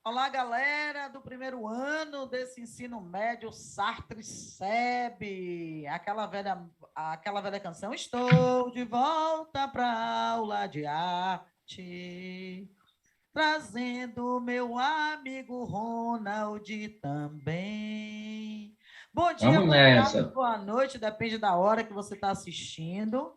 Olá, galera do primeiro ano desse ensino médio Sartre-SEB. Aquela velha canção. Estou de volta para a aula de arte, trazendo meu amigo Ronald também. Bom dia, Vamos boa tarde, nessa. boa noite, depende da hora que você está assistindo.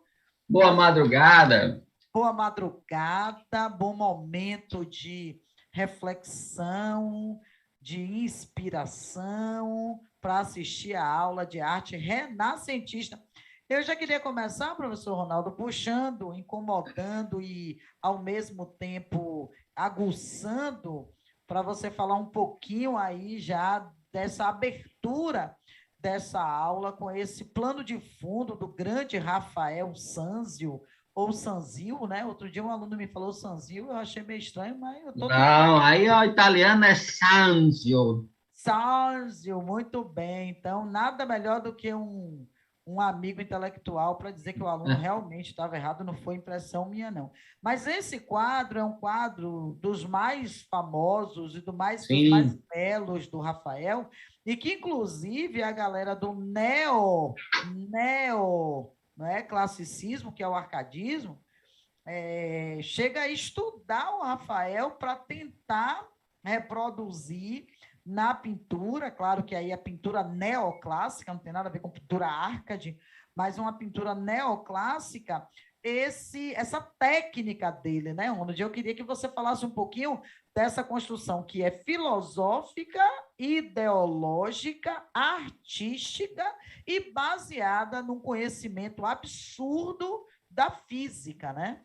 Boa madrugada. Boa madrugada, bom momento de reflexão, de inspiração para assistir a aula de arte renascentista. Eu já queria começar, professor Ronaldo, puxando, incomodando e, ao mesmo tempo, aguçando, para você falar um pouquinho aí já dessa abertura dessa aula com esse plano de fundo do grande Rafael Sanzio, ou Sanzio, né? Outro dia um aluno me falou Sanzio, eu achei meio estranho, mas eu estou tentando. Não, aí o italiano é Sanzio. Sanzio, muito bem. Então, nada melhor do que um amigo intelectual para dizer que o aluno realmente estava errado, não foi impressão minha, não. Mas esse quadro é um quadro dos mais famosos e dos mais Sim, belos do Rafael, e que, inclusive, a galera do não é, classicismo, que é o arcadismo, chega a estudar o Rafael para tentar reproduzir na pintura, claro que aí a pintura neoclássica, não tem nada a ver com pintura arcade, mas uma pintura neoclássica, essa técnica dele, né, Ronald? Eu queria que você falasse um pouquinho dessa construção que é filosófica, ideológica, artística e baseada num conhecimento absurdo da física, né?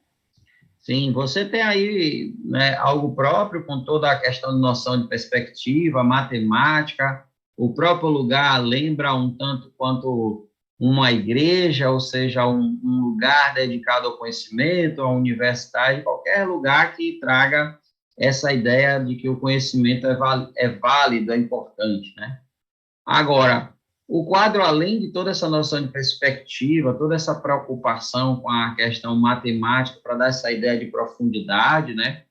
sim. Você tem aí, né, algo próprio com toda a questão de noção de perspectiva, matemática. O próprio lugar lembra um tanto quanto uma igreja, ou seja, um lugar dedicado ao conhecimento, à universidade, qualquer lugar que traga essa ideia de que o conhecimento é válido, é importante, né? Agora, o quadro, além de toda essa noção de perspectiva, toda essa preocupação com a questão matemática, para dar essa ideia de profundidade, né,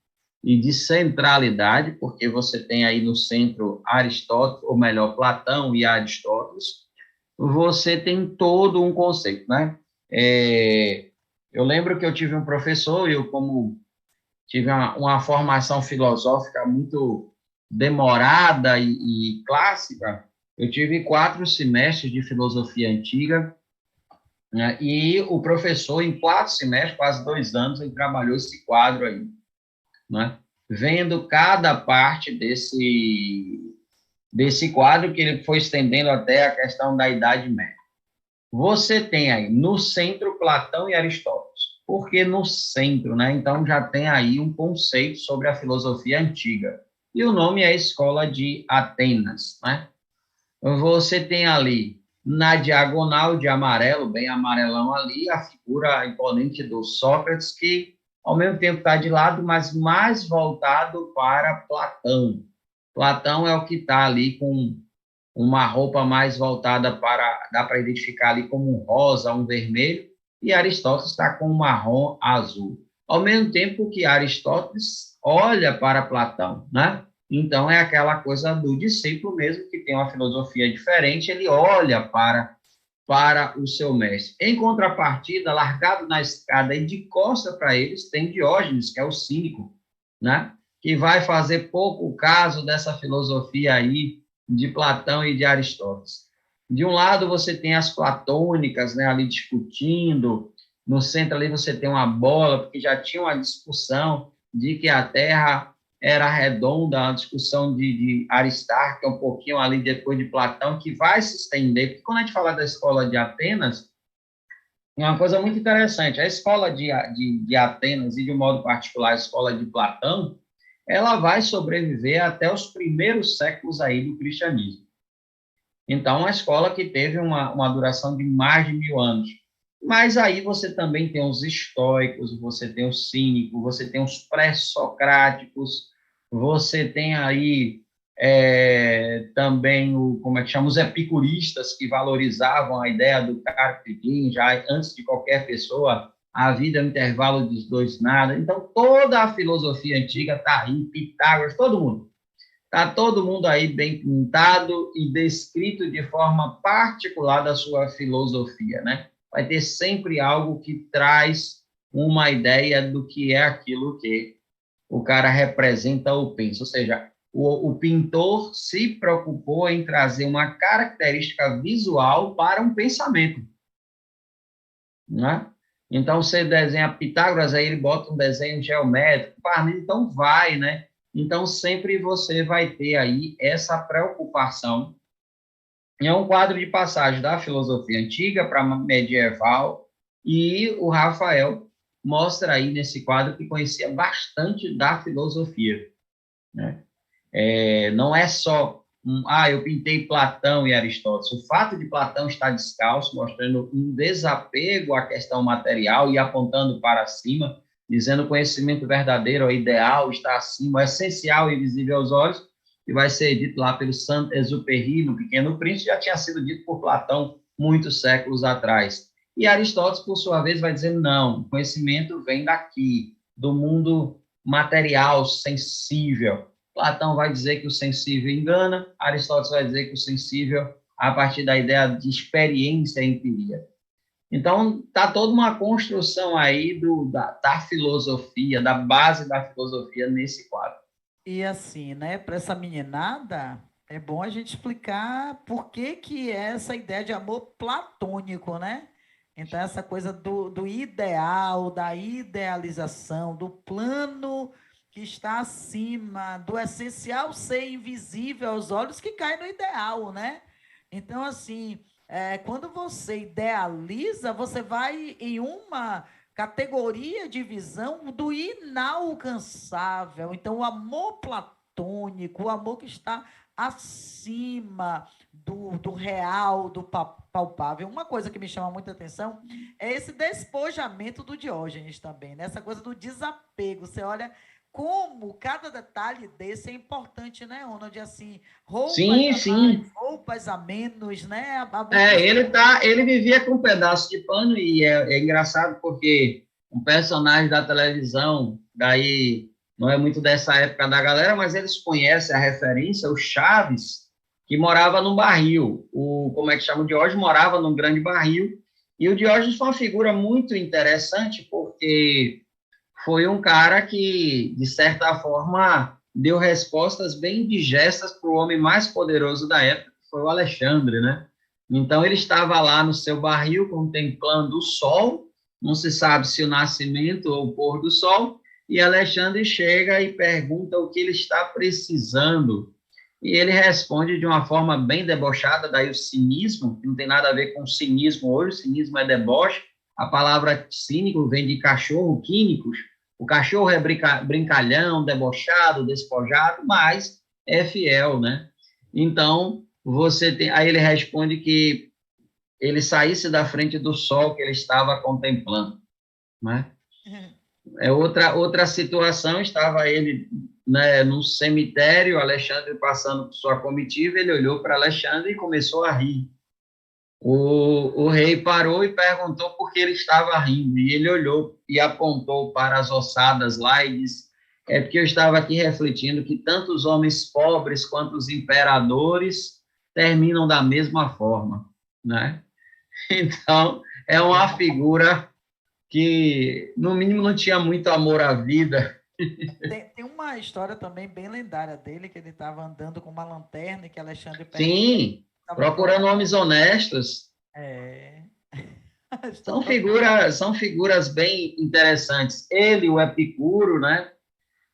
e de centralidade, porque você tem aí no centro Aristóteles, ou melhor, Platão e Aristóteles, você tem todo um conceito, né? Eu lembro que eu tive um professor, eu como tive uma formação filosófica muito demorada e clássica. Eu tive 4 semestres de filosofia antiga, né, e o professor, em 4 semestres, quase 2 anos, ele trabalhou esse quadro aí, né, vendo cada parte desse quadro que ele foi estendendo até a questão da Idade Média. Você tem aí no centro Platão e Aristóteles. Por que no centro, né? Então já tem aí um conceito sobre a filosofia antiga. E o nome é Escola de Atenas, né? Você tem ali na diagonal de amarelo, bem amarelão ali, a figura imponente do Sócrates, que ao mesmo tempo está de lado, mas mais voltado para Platão. Platão é o que está ali com uma roupa mais voltada para, dá para identificar ali como um rosa, um vermelho, e Aristóteles está com um marrom azul. Ao mesmo tempo que Aristóteles olha para Platão, né? Então é aquela coisa do discípulo mesmo que tem uma filosofia diferente, ele olha para o seu mestre. Em contrapartida, largado na escada e de costa para eles, tem Diógenes, que é o cínico, né? Que vai fazer pouco caso dessa filosofia aí de Platão e de Aristóteles. De um lado você tem as platônicas, né, ali discutindo, no centro ali você tem uma bola, porque já tinha uma discussão de que a Terra era redonda, uma discussão de Aristarco, um pouquinho ali depois de Platão, que vai se estender, porque quando a gente fala da escola de Atenas, é uma coisa muito interessante, a escola de Atenas, e de um modo particular a escola de Platão, ela vai sobreviver até os primeiros séculos aí do cristianismo. Então, uma escola que teve uma duração de mais de 1000 anos. Mas aí você também tem os estoicos, você tem os cínicos, você tem os pré-socráticos, você tem aí também como é que chama, os epicuristas que valorizavam a ideia do carpe diem, já antes de qualquer pessoa, a vida é um intervalo dos dois nada. Então, toda a filosofia antiga está aí, Pitágoras, todo mundo. Está todo mundo aí bem pintado e descrito de forma particular da sua filosofia, né? Vai ter sempre algo que traz uma ideia do que é aquilo que o cara representa ou pensa. Ou seja, o pintor se preocupou em trazer uma característica visual para um pensamento, né? Então, você desenha Pitágoras, aí ele bota um desenho geométrico, então vai, né? Então, sempre você vai ter aí essa preocupação. É um quadro de passagem da filosofia antiga para medieval, e o Rafael mostra aí nesse quadro que conhecia bastante da filosofia, né? Não é só eu pintei Platão e Aristóteles. O fato de Platão estar descalço, mostrando um desapego à questão material e apontando para cima, dizendo que o conhecimento verdadeiro, o ideal, está acima, o essencial e visível aos olhos, que vai ser dito lá pelo Saint-Exupéry, no Pequeno Príncipe, já tinha sido dito por Platão muitos séculos atrás. E Aristóteles, por sua vez, vai dizer, não, o conhecimento vem daqui, do mundo material, sensível. Platão vai dizer que o sensível engana, Aristóteles vai dizer que o sensível, a partir da ideia de experiência, empiria. Então, está toda uma construção aí da filosofia, da base da filosofia nesse quadro. E assim, né, para essa meninada, é bom a gente explicar por que é essa ideia de amor platônico, né? Então, essa coisa do ideal, da idealização, do plano que está acima, do essencial ser invisível aos olhos que cai no ideal, né? Então, assim, quando você idealiza, você vai em uma categoria de visão do inalcançável. Então, o amor platônico, o amor que está acima do real, do palpável. Uma coisa que me chama muita atenção é esse despojamento do Diógenes também, né? Essa coisa do desapego. Você olha como cada detalhe desse é importante, né, Onde assim, roupas sim, a sim. mais, roupas a menos, né? Ele vivia com um pedaço de pano, e é engraçado porque um personagem da televisão, daí não é muito dessa época da galera, mas eles conhecem a referência, o Chaves, que morava num barril. Como é que chama? O Diógenes morava num grande barril, e o Diógenes foi uma figura muito interessante, porque foi um cara que, de certa forma, deu respostas bem digestas para o homem mais poderoso da época, que foi o Alexandre, né? Então, ele estava lá no seu barril, contemplando o sol, não se sabe se o nascimento ou o pôr do sol, e Alexandre chega e pergunta o que ele está precisando. E ele responde de uma forma bem debochada, daí o cinismo, que não tem nada a ver com cinismo hoje, o cinismo é deboche, a palavra cínico vem de cachorro, quínicos, o cachorro é brincalhão, debochado, despojado, mas é fiel, né? Então, aí ele responde que ele saísse da frente do sol que ele estava contemplando, né? Outra situação, estava ele, né, num cemitério, Alexandre passando por sua comitiva, ele olhou para Alexandre e começou a rir. O rei parou e perguntou por que ele estava rindo, e ele olhou e apontou para as ossadas lá e disse, é porque eu estava aqui refletindo que tanto os homens pobres quanto os imperadores terminam da mesma forma, né? Então, é uma figura que, no mínimo, não tinha muito amor à vida. Tem uma história também bem lendária dele, que ele estava andando com uma lanterna e que Alexandre Sim, procurando homens honestos. São figuras bem interessantes. Ele, o Epicuro, né?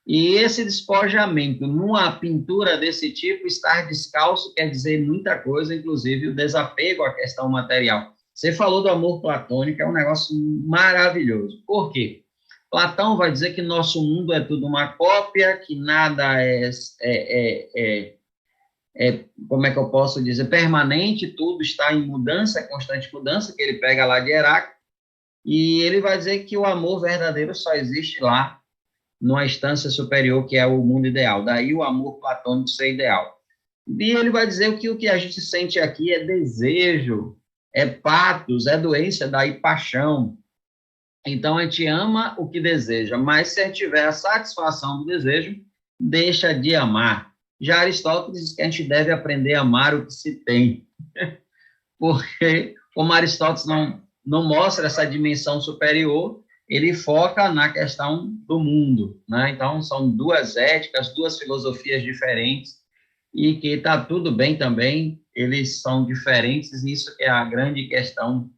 E esse despojamento, numa pintura desse tipo, estar descalço quer dizer muita coisa, inclusive o desapego à questão material. Você falou do amor platônico, é um negócio maravilhoso. Por quê? Platão vai dizer que nosso mundo é tudo uma cópia, que nada como é que eu posso dizer, permanente, tudo está em mudança, constante mudança, que ele pega lá de Heráclito, e ele vai dizer que o amor verdadeiro só existe lá, numa instância superior, que é o mundo ideal. Daí o amor platônico ser ideal. E ele vai dizer que o que a gente sente aqui é desejo, é patos, é doença, daí paixão. Então, a gente ama o que deseja, mas se a gente tiver a satisfação do desejo, deixa de amar. Já Aristóteles diz que a gente deve aprender a amar o que se tem, porque como Aristóteles não mostra essa dimensão superior, ele foca na questão do mundo, né? Então, são duas éticas, duas filosofias diferentes, e que está tudo bem também, eles são diferentes, e isso é a grande questão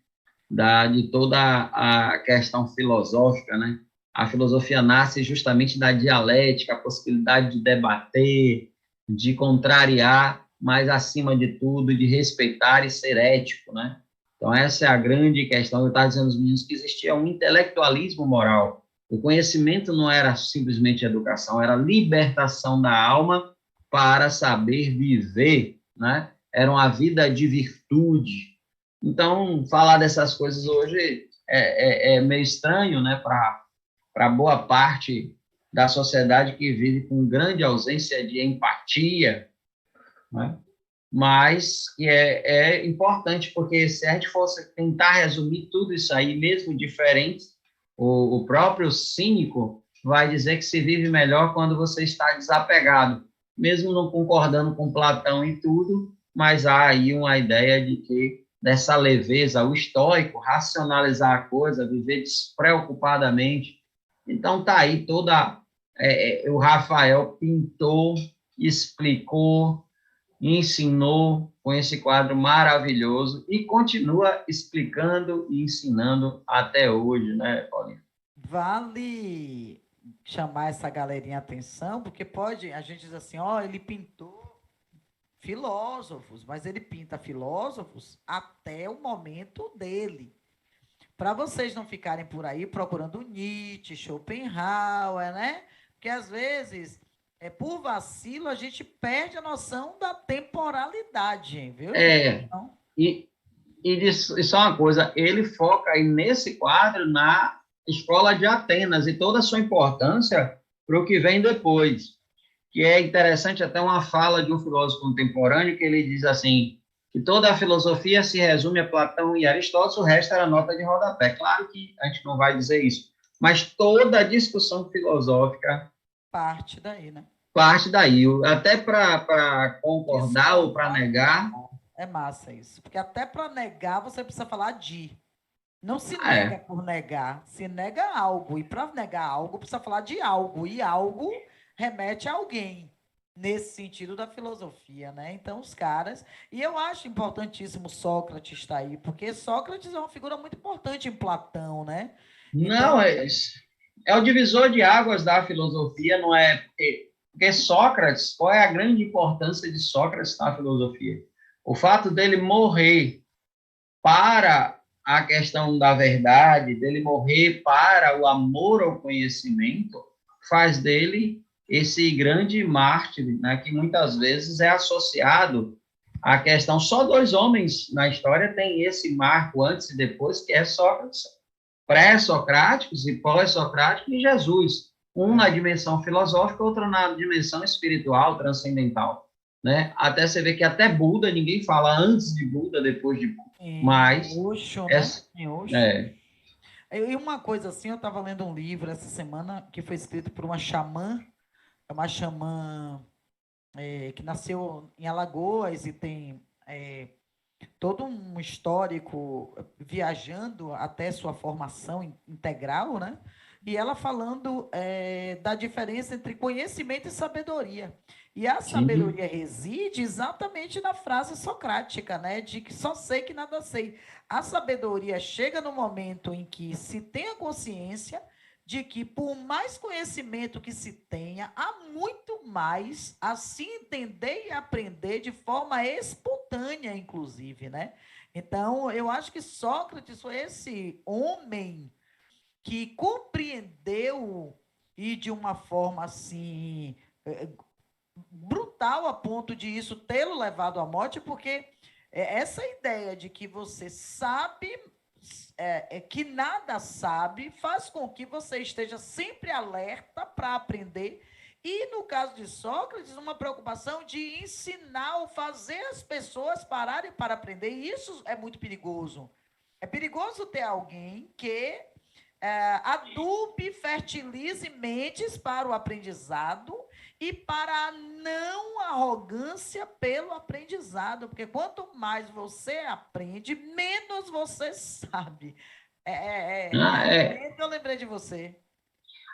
de toda a questão filosófica, né? A filosofia nasce justamente da dialética, a possibilidade de debater, de contrariar, mas, acima de tudo, de respeitar e ser ético, né? Então, essa é a grande questão. Eu estava dizendo aos meninos que existia um intelectualismo moral. O conhecimento não era simplesmente educação, era libertação da alma para saber viver, né? Era uma vida de virtude. Então, falar dessas coisas hoje é meio estranho, né, para boa parte da sociedade que vive com grande ausência de empatia, né? Mas que é importante, porque se a gente fosse tentar resumir tudo isso aí, mesmo diferente, o próprio cínico vai dizer que se vive melhor quando você está desapegado, mesmo não concordando com Platão e tudo, mas há aí uma ideia de que dessa leveza, o estoico, racionalizar a coisa, viver despreocupadamente. Então tá aí o Rafael pintou, explicou, ensinou com esse quadro maravilhoso e continua explicando e ensinando até hoje, né, Paulinho? Vale chamar essa galerinha a atenção, porque pode, a gente diz assim, ó, ele pintou filósofos, mas ele pinta filósofos até o momento dele. Para vocês não ficarem por aí procurando Nietzsche, Schopenhauer, né? Porque às vezes, por vacilo, a gente perde a noção da temporalidade, viu, gente? Então, E, e só uma coisa, ele foca aí nesse quadro na escola de Atenas e toda a sua importância para o que vem depois, que é interessante até uma fala de um filósofo contemporâneo que ele diz assim, que toda a filosofia se resume a Platão e Aristóteles, o resto era nota de rodapé. Claro que a gente não vai dizer isso, mas toda a discussão filosófica parte daí, né? parte daí, até para concordar ou para negar. É massa isso, porque até para negar você precisa falar de. Não se nega É, por negar, se nega algo. E para negar algo, precisa falar de algo. E algo remete a alguém, nesse sentido da filosofia, né? Então, os caras. E eu acho importantíssimo Sócrates estar aí, porque Sócrates é uma figura muito importante em Platão, né? não, Então, é o divisor de águas da filosofia, não é? Porque Sócrates, qual é a grande importância de Sócrates na filosofia? O fato dele morrer para a questão da verdade, dele morrer para o amor ao conhecimento, faz dele esse grande mártir, né, que muitas vezes é associado à questão. Só dois homens na história têm esse marco antes e depois, que é Sócrates, pré-socráticos e pós-socráticos, e Jesus. Um na dimensão filosófica, outro na dimensão espiritual, transcendental. Né? Até você vê que até Buda, ninguém fala antes de Buda, depois de Buda. Mas Osho, é, né? Em Osho. é, E uma coisa assim, eu estava lendo um livro essa semana que foi escrito por uma xamã que nasceu em Alagoas e tem todo um histórico viajando até sua formação integral, né? E ela falando da diferença entre conhecimento e sabedoria. E a sim, sabedoria reside exatamente na frase socrática, né? De que só sei que nada sei. A sabedoria chega no momento em que se tem a consciência de que, por mais conhecimento que se tenha, há muito mais a se entender e aprender de forma espontânea, inclusive, né? Então, eu acho que Sócrates foi esse homem que compreendeu e de uma forma assim brutal a ponto de isso tê-lo levado à morte, porque essa ideia de que você sabe que nada sabe faz com que você esteja sempre alerta para aprender. E, no caso de Sócrates, uma preocupação de ensinar ou fazer as pessoas pararem para aprender. E isso é muito perigoso. É perigoso ter alguém que adube, fertilize mentes para o aprendizado e para a não arrogância pelo aprendizado, porque quanto mais você aprende, menos você sabe. É, Eu lembrei de você.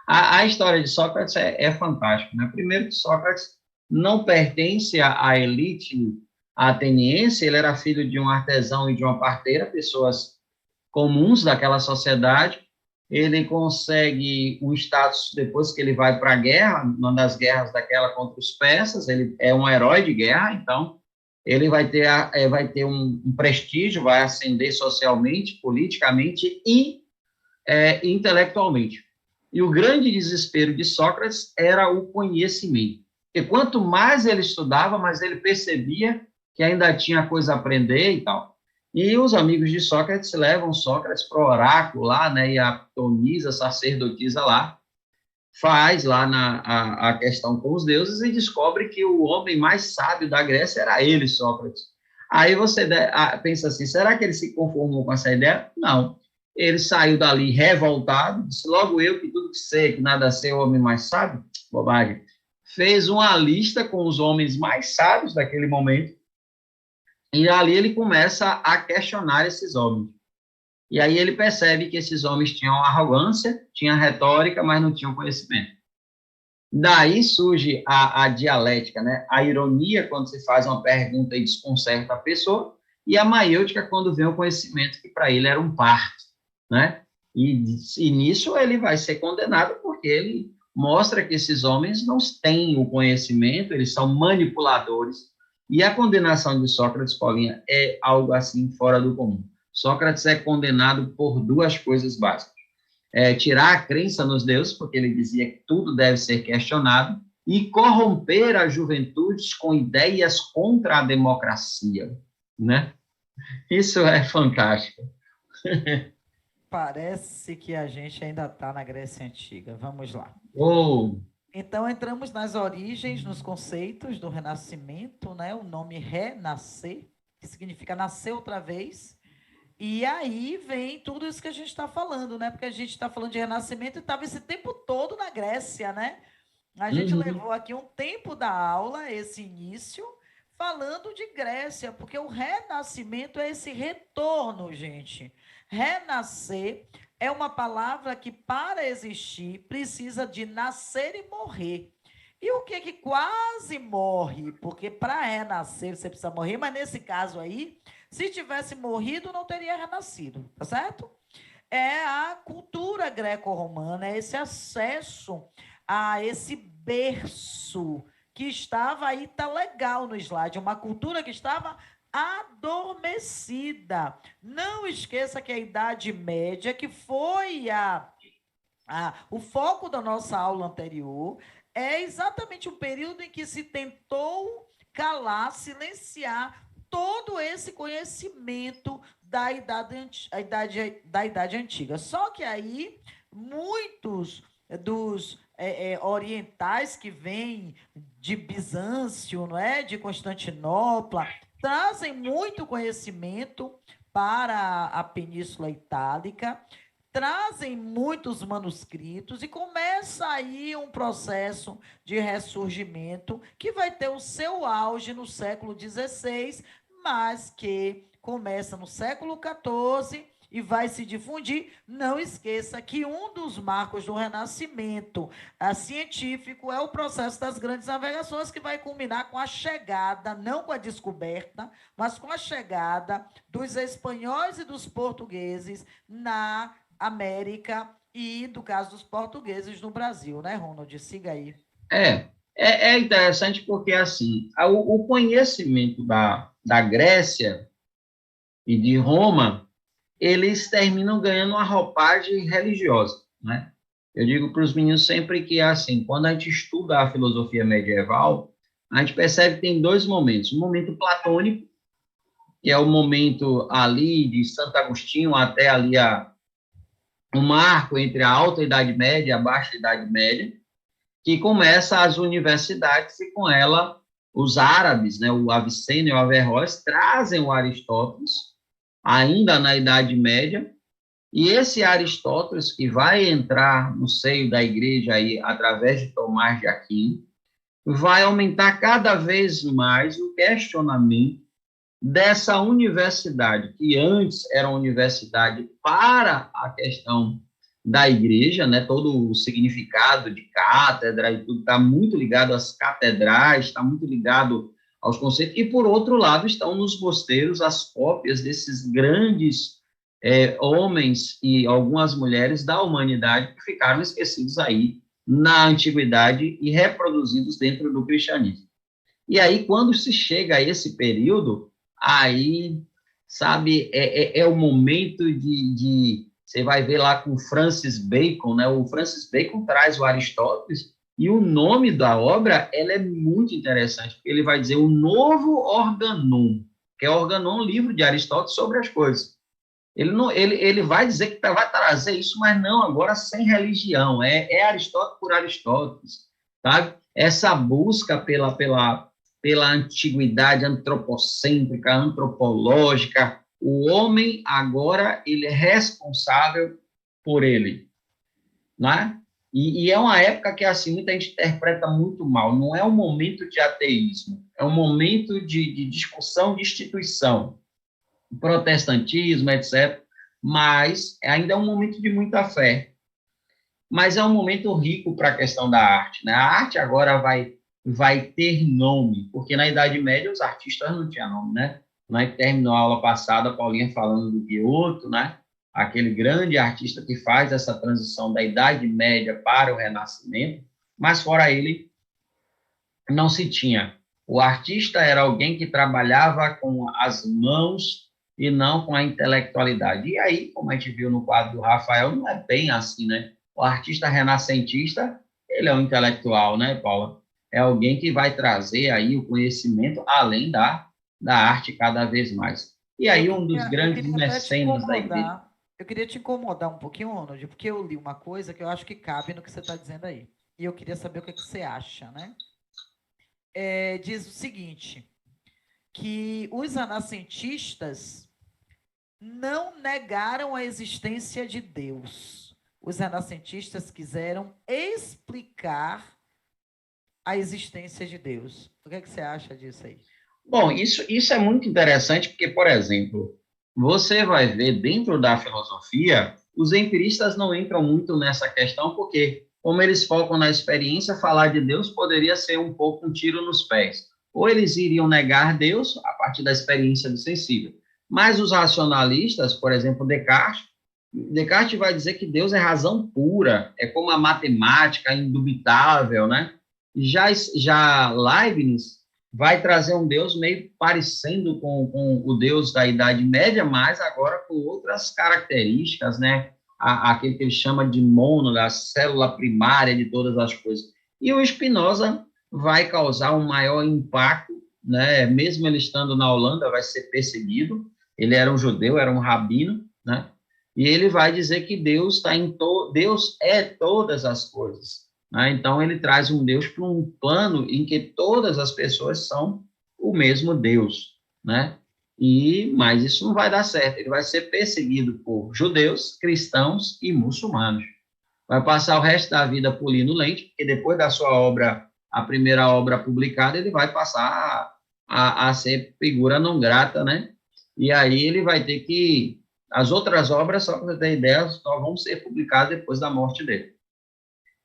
a história de Sócrates é fantástica, né? Primeiro que Sócrates não pertence à elite ateniense, ele era filho de um artesão e de uma parteira, pessoas comuns daquela sociedade. Ele consegue um status depois que ele vai para a guerra, uma das guerras daquela contra os persas, ele é um herói de guerra, então ele vai ter um prestígio, vai ascender socialmente, politicamente e intelectualmente. E o grande desespero de Sócrates era o conhecimento. Porque quanto mais ele estudava, mais ele percebia que ainda tinha coisa a aprender e tal. E os amigos de Sócrates levam Sócrates para o oráculo lá, né? E a Tonisa, a sacerdotisa lá, faz lá a questão com os deuses e descobre que o homem mais sábio da Grécia era ele, Sócrates. Aí você pensa assim, será que ele se conformou com essa ideia? Não. Ele saiu dali revoltado, disse, logo eu que tudo que sei, que nada sei, o homem mais sábio? Bobagem. Fez uma lista com os homens mais sábios daquele momento e ali ele começa a questionar esses homens. E aí ele percebe que esses homens tinham arrogância, tinham retórica, mas não tinham conhecimento. Daí surge a dialética, né? A ironia, quando se faz uma pergunta e desconcerta a pessoa, e a maiêutica, quando vem o conhecimento, que para ele era um parto, né? E nisso ele vai ser condenado, porque ele mostra que esses homens não têm o conhecimento, eles são manipuladores. E a condenação de Sócrates, Paulinha, é algo assim fora do comum. Sócrates é condenado por duas coisas básicas. Tirar a crença nos deuses, porque ele dizia que tudo deve ser questionado, e corromper a juventude com ideias contra a democracia, né? Isso é fantástico. Parece que a gente ainda está na Grécia Antiga. Vamos lá. Oh. Então, entramos nas origens, nos conceitos do renascimento, né? O nome renascer, que significa nascer outra vez. E aí vem tudo isso que a gente está falando, né? Porque a gente está falando de renascimento e estava esse tempo todo na Grécia, né? A gente levou aqui um tempo da aula, esse início, falando de Grécia, porque o renascimento é esse retorno, gente. Renascer é uma palavra que, para existir, precisa de nascer e morrer. E o que quase morre? Porque para renascer você precisa morrer, mas nesse caso aí, se tivesse morrido, não teria renascido, tá certo? É a cultura greco-romana, é esse acesso a esse berço que estava aí, tá legal no slide, uma cultura que estava adormecida. Não esqueça que a Idade Média, que foi o foco da nossa aula anterior, é exatamente o período em que se tentou calar, silenciar todo esse conhecimento da idade antiga. Só que aí, muitos dos orientais que vêm de Bizâncio, não é? De Constantinopla, trazem muito conhecimento para a Península Itálica, trazem muitos manuscritos e começa aí um processo de ressurgimento que vai ter o seu auge no século XVI, mas que começa no século XIV e vai se difundir. Não esqueça que um dos marcos do Renascimento científico é o processo das grandes navegações, que vai culminar com a chegada, não com a descoberta, mas com a chegada dos espanhóis e dos portugueses na América e, do caso dos portugueses, no Brasil, né, Ronald? Siga aí. É interessante porque, assim, o conhecimento da Grécia e de Roma, eles terminam ganhando uma roupagem religiosa, né? Eu digo para os meninos sempre que, assim, quando a gente estuda a filosofia medieval, a gente percebe que tem dois momentos. Um momento platônico, que é o momento ali de Santo Agostinho até ali um marco entre a Alta Idade Média e a Baixa Idade Média, que começa as universidades e com ela os árabes, né, o Avicena e o Averroes, trazem o Aristóteles, ainda na Idade Média, e esse Aristóteles, que vai entrar no seio da igreja aí, através de Tomás de Aquino, vai aumentar cada vez mais o questionamento dessa universidade, que antes era uma universidade para a questão da igreja, né? Todo o significado de cátedra e tudo está muito ligado às catedrais, está muito ligado aos conceitos, e por outro lado estão nos mosteiros as cópias desses grandes homens e algumas mulheres da humanidade que ficaram esquecidos aí na antiguidade e reproduzidos dentro do cristianismo. E aí, quando se chega a esse período, aí, sabe, é o momento você vai ver lá com Francis Bacon, né? O Francis Bacon traz o Aristóteles, e o nome da obra, ela é muito interessante, porque ele vai dizer o novo organon, que é o organon, livro de Aristóteles sobre as coisas. Ele vai dizer que vai trazer isso, mas não, agora sem religião, é Aristóteles por Aristóteles, sabe? Essa busca pela antiguidade antropocêntrica, antropológica, o homem agora ele é responsável por ele, né? E é uma época que assim muita gente interpreta muito mal. Não é um momento de ateísmo, é um momento de discussão de instituição, protestantismo, etc. Mas ainda é um momento de muita fé. Mas é um momento rico para a questão da arte, né? A arte agora vai ter nome, porque na Idade Média os artistas não tinham nome, né? Nós terminou a aula passada, a Paulinha falando do Giotto, né? Aquele grande artista que faz essa transição da Idade Média para o Renascimento, mas fora ele, não se tinha. O artista era alguém que trabalhava com as mãos e não com a intelectualidade. E aí, como a gente viu no quadro do Rafael, não é bem assim, né? O artista renascentista, ele é um intelectual, né, Paula? É alguém que vai trazer aí o conhecimento além da arte cada vez mais. E aí, um dos Eu grandes queria até te mecenas da igreja. incomodar. Eu queria te incomodar um pouquinho, Ronald, porque eu li uma coisa que eu acho que cabe no que você está dizendo aí. E eu queria saber o que, é que você acha, né? Diz o seguinte, que os renascentistas não negaram a existência de Deus. Os renascentistas quiseram explicar a existência de Deus. O que, é que você acha disso aí? Bom, isso é muito interessante porque, por exemplo, você vai ver dentro da filosofia, os empiristas não entram muito nessa questão porque, como eles focam na experiência, falar de Deus poderia ser um pouco um tiro nos pés. Ou eles iriam negar Deus a partir da experiência do sensível. Mas os racionalistas, por exemplo, Descartes vai dizer que Deus é razão pura, é como a matemática indubitável, né? Já Leibniz vai trazer um Deus meio parecendo com o Deus da Idade Média, mas agora com outras características, né? Aquele que ele chama de mono, da célula primária de todas as coisas. E o Spinoza vai causar um maior impacto, né? Mesmo ele estando na Holanda, vai ser perseguido. Ele era um judeu, era um rabino, né? E ele vai dizer que Deus está Deus é todas as coisas. Né? Então, ele traz um Deus para um plano em que todas as pessoas são o mesmo Deus, né? Mas isso não vai dar certo. Ele vai ser perseguido por judeus, cristãos e muçulmanos. Vai passar o resto da vida polindo lente, porque depois da sua obra, a primeira obra publicada, ele vai passar a ser figura não grata, né? E aí ele vai ter que... As outras obras, só para você ter ideia, só vão ser publicadas depois da morte dele.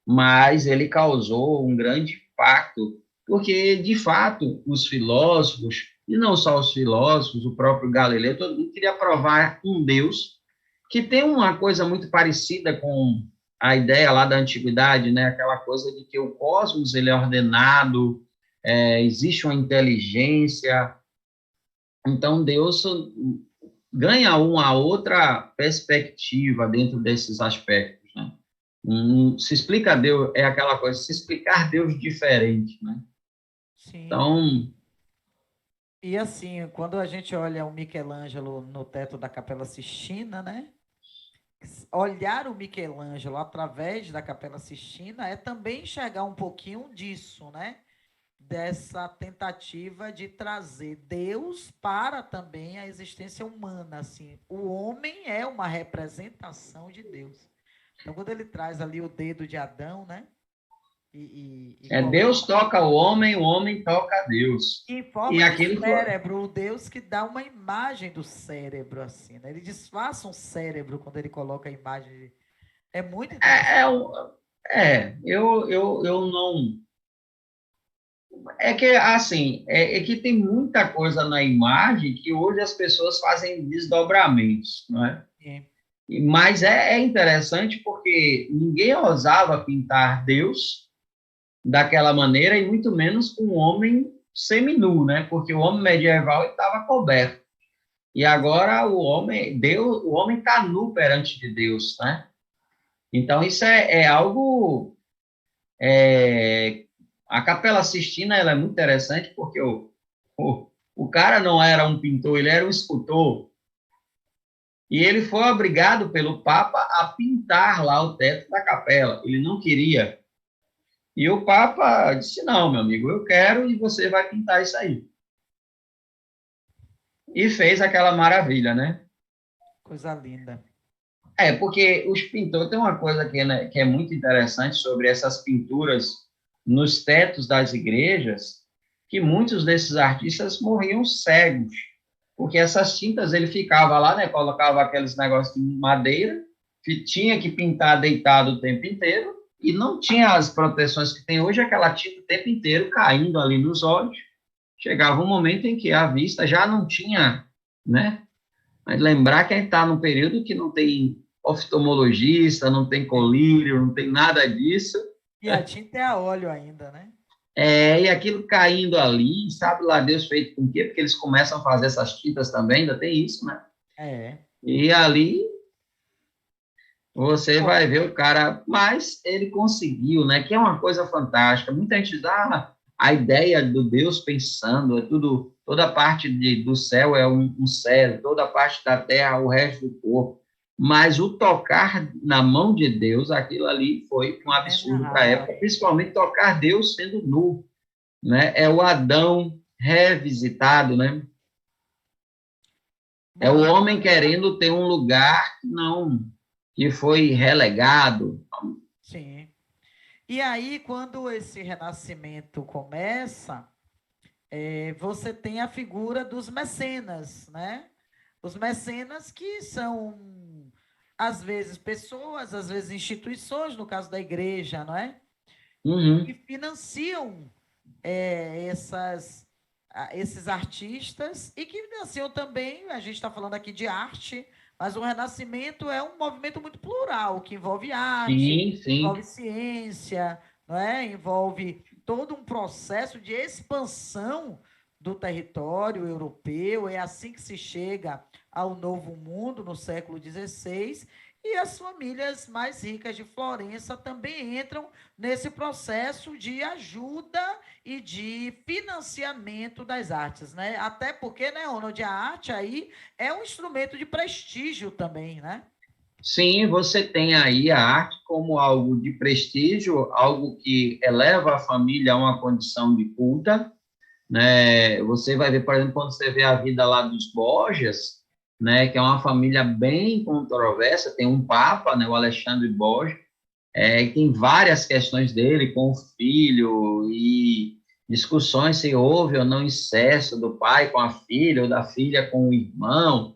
Mas ele causou um grande impacto, porque, de fato, os filósofos, e não só os filósofos, o próprio Galileu, todo mundo queria provar um Deus que tem uma coisa muito parecida com a ideia lá da antiguidade, né? Aquela coisa de que o cosmos ele é ordenado, existe uma inteligência, então Deus ganha uma outra perspectiva dentro desses aspectos, né? Se explica Deus, é aquela coisa, se explicar Deus diferente, né? Sim. Então, E assim, quando a gente olha o Michelangelo no teto da Capela Sistina, né? Olhar o Michelangelo através da Capela Sistina é também enxergar um pouquinho disso, né? Dessa tentativa de trazer Deus para também a existência humana, assim. O homem é uma representação de Deus. Então, quando ele traz ali o dedo de Adão, né? Deus toca o homem toca a Deus. Em forma de cérebro, o Deus que dá uma imagem do cérebro, assim, né? Ele disfarça um cérebro quando ele coloca a imagem. É muito interessante. Eu não... É que, assim, que tem muita coisa na imagem que hoje as pessoas fazem desdobramentos, não é? Sim. Mas é interessante porque ninguém ousava pintar Deus daquela maneira, e muito menos com um homem seminu, né? Porque o homem medieval estava coberto. E agora o homem está nu perante de Deus, né? Então, isso é algo... a Capela Sistina ela é muito interessante porque o cara não era um pintor, ele era um escultor. E ele foi obrigado pelo Papa a pintar lá o teto da capela. Ele não queria. E o Papa disse, não, meu amigo, eu quero e você vai pintar isso aí. E fez aquela maravilha, né? Coisa linda. Porque os pintores, tem uma coisa que é muito interessante sobre essas pinturas nos tetos das igrejas, que muitos desses artistas morriam cegos, porque essas tintas ele ficava lá, né, colocava aqueles negócios de madeira, que tinha que pintar deitado o tempo inteiro, e não tinha as proteções que tem hoje, aquela tinta o tempo inteiro caindo ali nos olhos. Chegava um momento em que a vista já não tinha, né? Mas lembrar que a gente está num período que não tem oftalmologista, não tem colírio, não tem nada disso. E a tinta é a óleo ainda, né? E aquilo caindo ali, sabe lá Deus feito com o quê? Porque eles começam a fazer essas tintas também, ainda tem isso, né? E ali você vai ver o cara, mas ele conseguiu, né? Que é uma coisa fantástica. Muita gente dá a ideia do Deus pensando, tudo, toda a parte do céu é um céu, toda a parte da terra, o resto do corpo. Mas o tocar na mão de Deus, aquilo ali foi um absurdo para a época, principalmente tocar Deus sendo nu, né? É o Adão revisitado, né? É o homem querendo ter um lugar que foi relegado. Sim. E aí, quando esse renascimento começa, você tem a figura dos mecenas, né? Os mecenas que são, às vezes, pessoas, às vezes, instituições, no caso da igreja, não é? Que financiam esses artistas e que financiam também, a gente está falando aqui de arte, mas o Renascimento é um movimento muito plural, que envolve arte, envolve ciência, não é? Envolve todo um processo de expansão do território europeu. É assim que se chega ao Novo Mundo, no século XVI, e as famílias mais ricas de Florença também entram nesse processo de ajuda e de financiamento das artes, né? Até porque, né, Ronald, a arte aí é um instrumento de prestígio também, né? Sim, você tem aí a arte como algo de prestígio, algo que eleva a família a uma condição de culta, né? Você vai ver, por exemplo, quando você vê a vida lá dos Borgias, né, que é uma família bem controversa, tem um papa, né, o Alexandre Borgia, tem várias questões dele com o filho e discussões se houve ou não incesto do pai com a filha ou da filha com o irmão,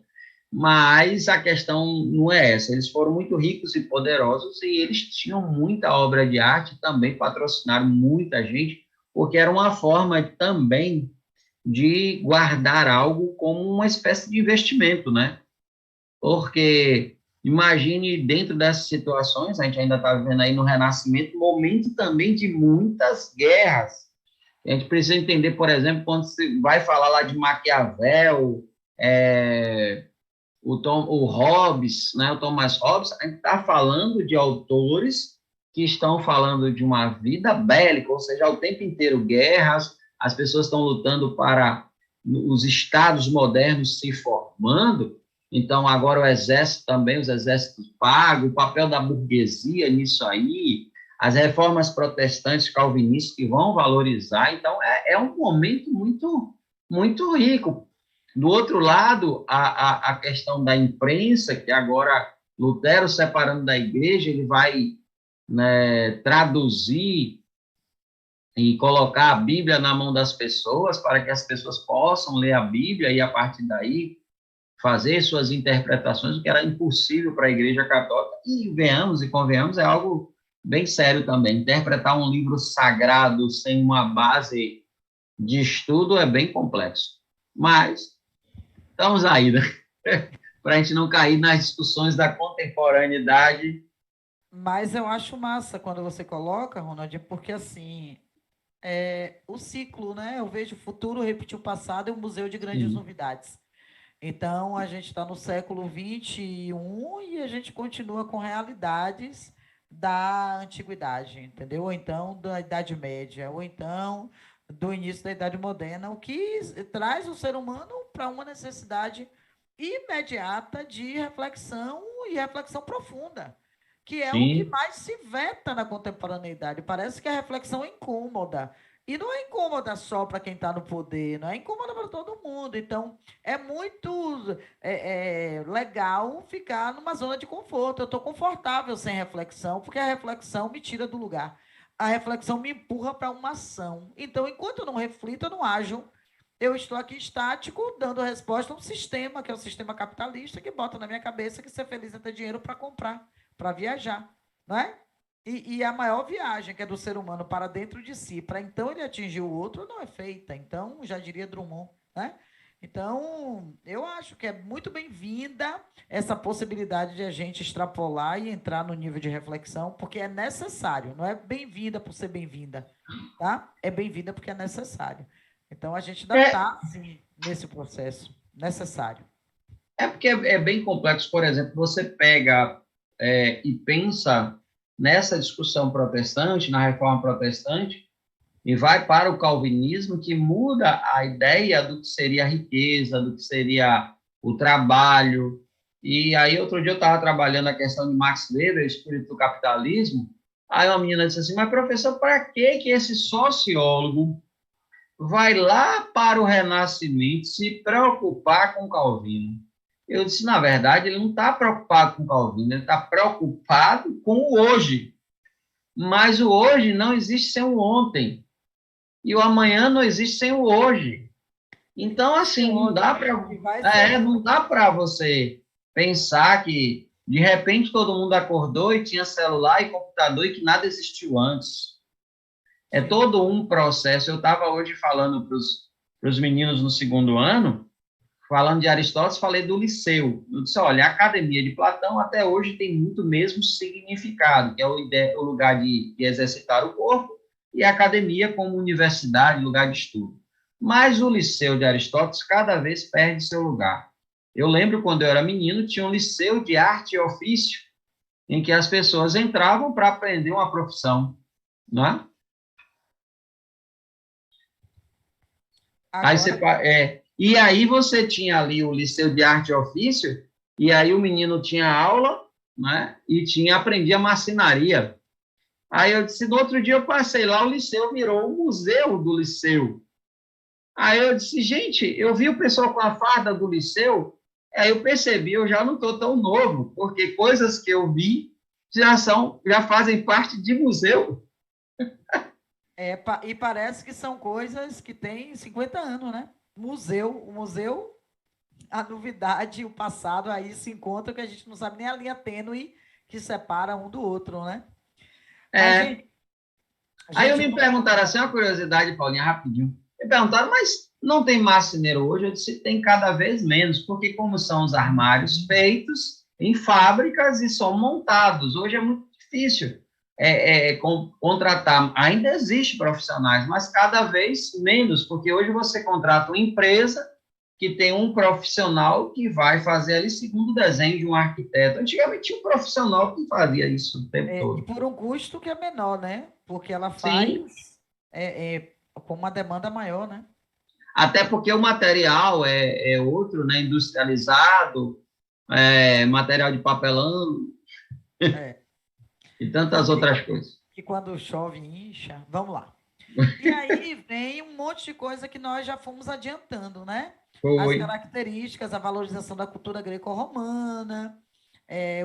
mas a questão não é essa. Eles foram muito ricos e poderosos e eles tinham muita obra de arte, também patrocinaram muita gente, porque era uma forma também de guardar algo como uma espécie de investimento, né? Porque imagine dentro dessas situações, a gente ainda está vivendo aí no Renascimento, momento também de muitas guerras. A gente precisa entender, por exemplo, quando se vai falar lá de Maquiavel, o Hobbes, né, o Thomas Hobbes, a gente está falando de autores que estão falando de uma vida bélica, ou seja, o tempo inteiro guerras, as pessoas estão lutando para os estados modernos se formando, então agora o exército também, os exércitos pagos, o papel da burguesia nisso aí, as reformas protestantes calvinistas que vão valorizar, então é um momento muito, muito rico. Do outro lado, a questão da imprensa, que agora Lutero separando da igreja, ele vai, né, traduzir e colocar a Bíblia na mão das pessoas para que as pessoas possam ler a Bíblia e, a partir daí, fazer suas interpretações, o que era impossível para a Igreja Católica. E venhamos e convenhamos, é algo bem sério também. Interpretar um livro sagrado sem uma base de estudo é bem complexo. Mas estamos aí, né? Para a gente não cair nas discussões da contemporaneidade. Mas eu acho massa quando você coloca, Ronald, porque assim, o ciclo, né? Eu vejo o futuro repetir o passado e um museu de grandes novidades. Então, a gente está no século XXI e a gente continua com realidades da antiguidade, entendeu? Ou então da Idade Média, ou então do início da Idade Moderna, o que traz o ser humano para uma necessidade imediata de reflexão e reflexão profunda, que é o que Sim, mais se veta na contemporaneidade. Parece que a reflexão é incômoda. E não é incômoda só para quem está no poder, não é incômoda para todo mundo. Então, é muito legal ficar numa zona de conforto. Eu estou confortável sem reflexão, porque a reflexão me tira do lugar. A reflexão me empurra para uma ação. Então, enquanto eu não reflito, eu não ajo. Eu estou aqui estático, dando resposta a um sistema, que é o sistema capitalista, que bota na minha cabeça que ser feliz é ter dinheiro para comprar, para viajar, não é? E a maior viagem, que é do ser humano para dentro de si, para então ele atingir o outro, não é feita. Então, já diria Drummond, né? Então, eu acho que é muito bem-vinda essa possibilidade de a gente extrapolar e entrar no nível de reflexão, porque é necessário, não é bem-vinda por ser bem-vinda, tá? É bem-vinda porque é necessário. Então, a gente ainda é, está, sim, nesse processo necessário. é porque é bem complexo. Por exemplo, você pega e pensa nessa discussão protestante, na reforma protestante, e vai para o calvinismo, que muda a ideia do que seria a riqueza, do que seria o trabalho. E aí, outro dia, eu estava trabalhando a questão de Max Weber, o espírito do capitalismo. Aí uma menina disse assim: mas professor, para que esse sociólogo vai lá para o Renascimento se preocupar com Calvino? Eu disse: na verdade, ele não está preocupado com Calvino, ele está preocupado com o hoje. Mas o hoje não existe sem o ontem. E o amanhã não existe sem o hoje. Então, Vai ser assim, não dá ontem. para E vai ser ontem. não dá para você pensar que de repente todo mundo acordou e tinha celular e computador e que nada existiu antes. É Sim. todo um processo. Eu estava hoje falando para os meninos no segundo ano, falando de Aristóteles, falei do Liceu. Eu disse: olha, a academia de Platão até hoje tem muito mesmo significado, que é o lugar de exercitar o corpo, e a academia como universidade, lugar de estudo. Mas o Liceu de Aristóteles cada vez perde seu lugar. Eu lembro quando eu era menino, tinha um liceu de arte e ofício, em que as pessoas entravam para aprender uma profissão, não é? Aí você, Agora, e aí você tinha ali o Liceu de Arte e Ofício, e aí o menino tinha aula, né? E aprendia marcenaria. Aí eu disse: no outro dia eu passei lá, o liceu virou o museu do liceu. Aí eu disse: gente, eu vi o pessoal com a farda do liceu, aí eu percebi, eu já não estou tão novo, porque coisas que eu vi já fazem parte de museu. e parece que são coisas que têm 50 anos, né? O museu, a novidade e o passado aí se encontram que a gente não sabe nem a linha tênue que separa um do outro, né? Mas, É, gente, aí eu gente, me perguntaram assim, uma curiosidade, Paulinha, rapidinho. Me perguntaram: mas não tem marceneiro hoje? Eu disse: tem cada vez menos, porque como são os armários feitos em fábricas e são montados, hoje é muito difícil contratar. Ainda existe profissionais, mas cada vez menos, porque hoje você contrata uma empresa que tem um profissional que vai fazer ali segundo o desenho de um arquiteto. Antigamente tinha um profissional que fazia isso o tempo e todo. por um custo que é menor, né? Porque ela Sim, faz com uma demanda maior, né? até porque o material é outro, né? Industrializado, material de papelão É. e tantas Não, outras coisas. que quando chove incha. Vamos lá. E aí vem um monte de coisa que nós já fomos adiantando, né? As Foi. características, a valorização da cultura greco-romana.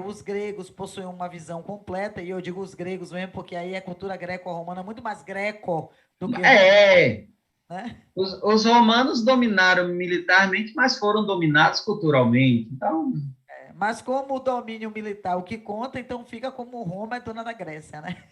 Os gregos possuem uma visão completa, e eu digo os gregos mesmo, porque aí a cultura greco-romana é muito mais greco do que né? Os romanos dominaram militarmente, mas foram dominados culturalmente. Então, mas como o domínio militar o que conta, então fica como Roma é dona da Grécia, né?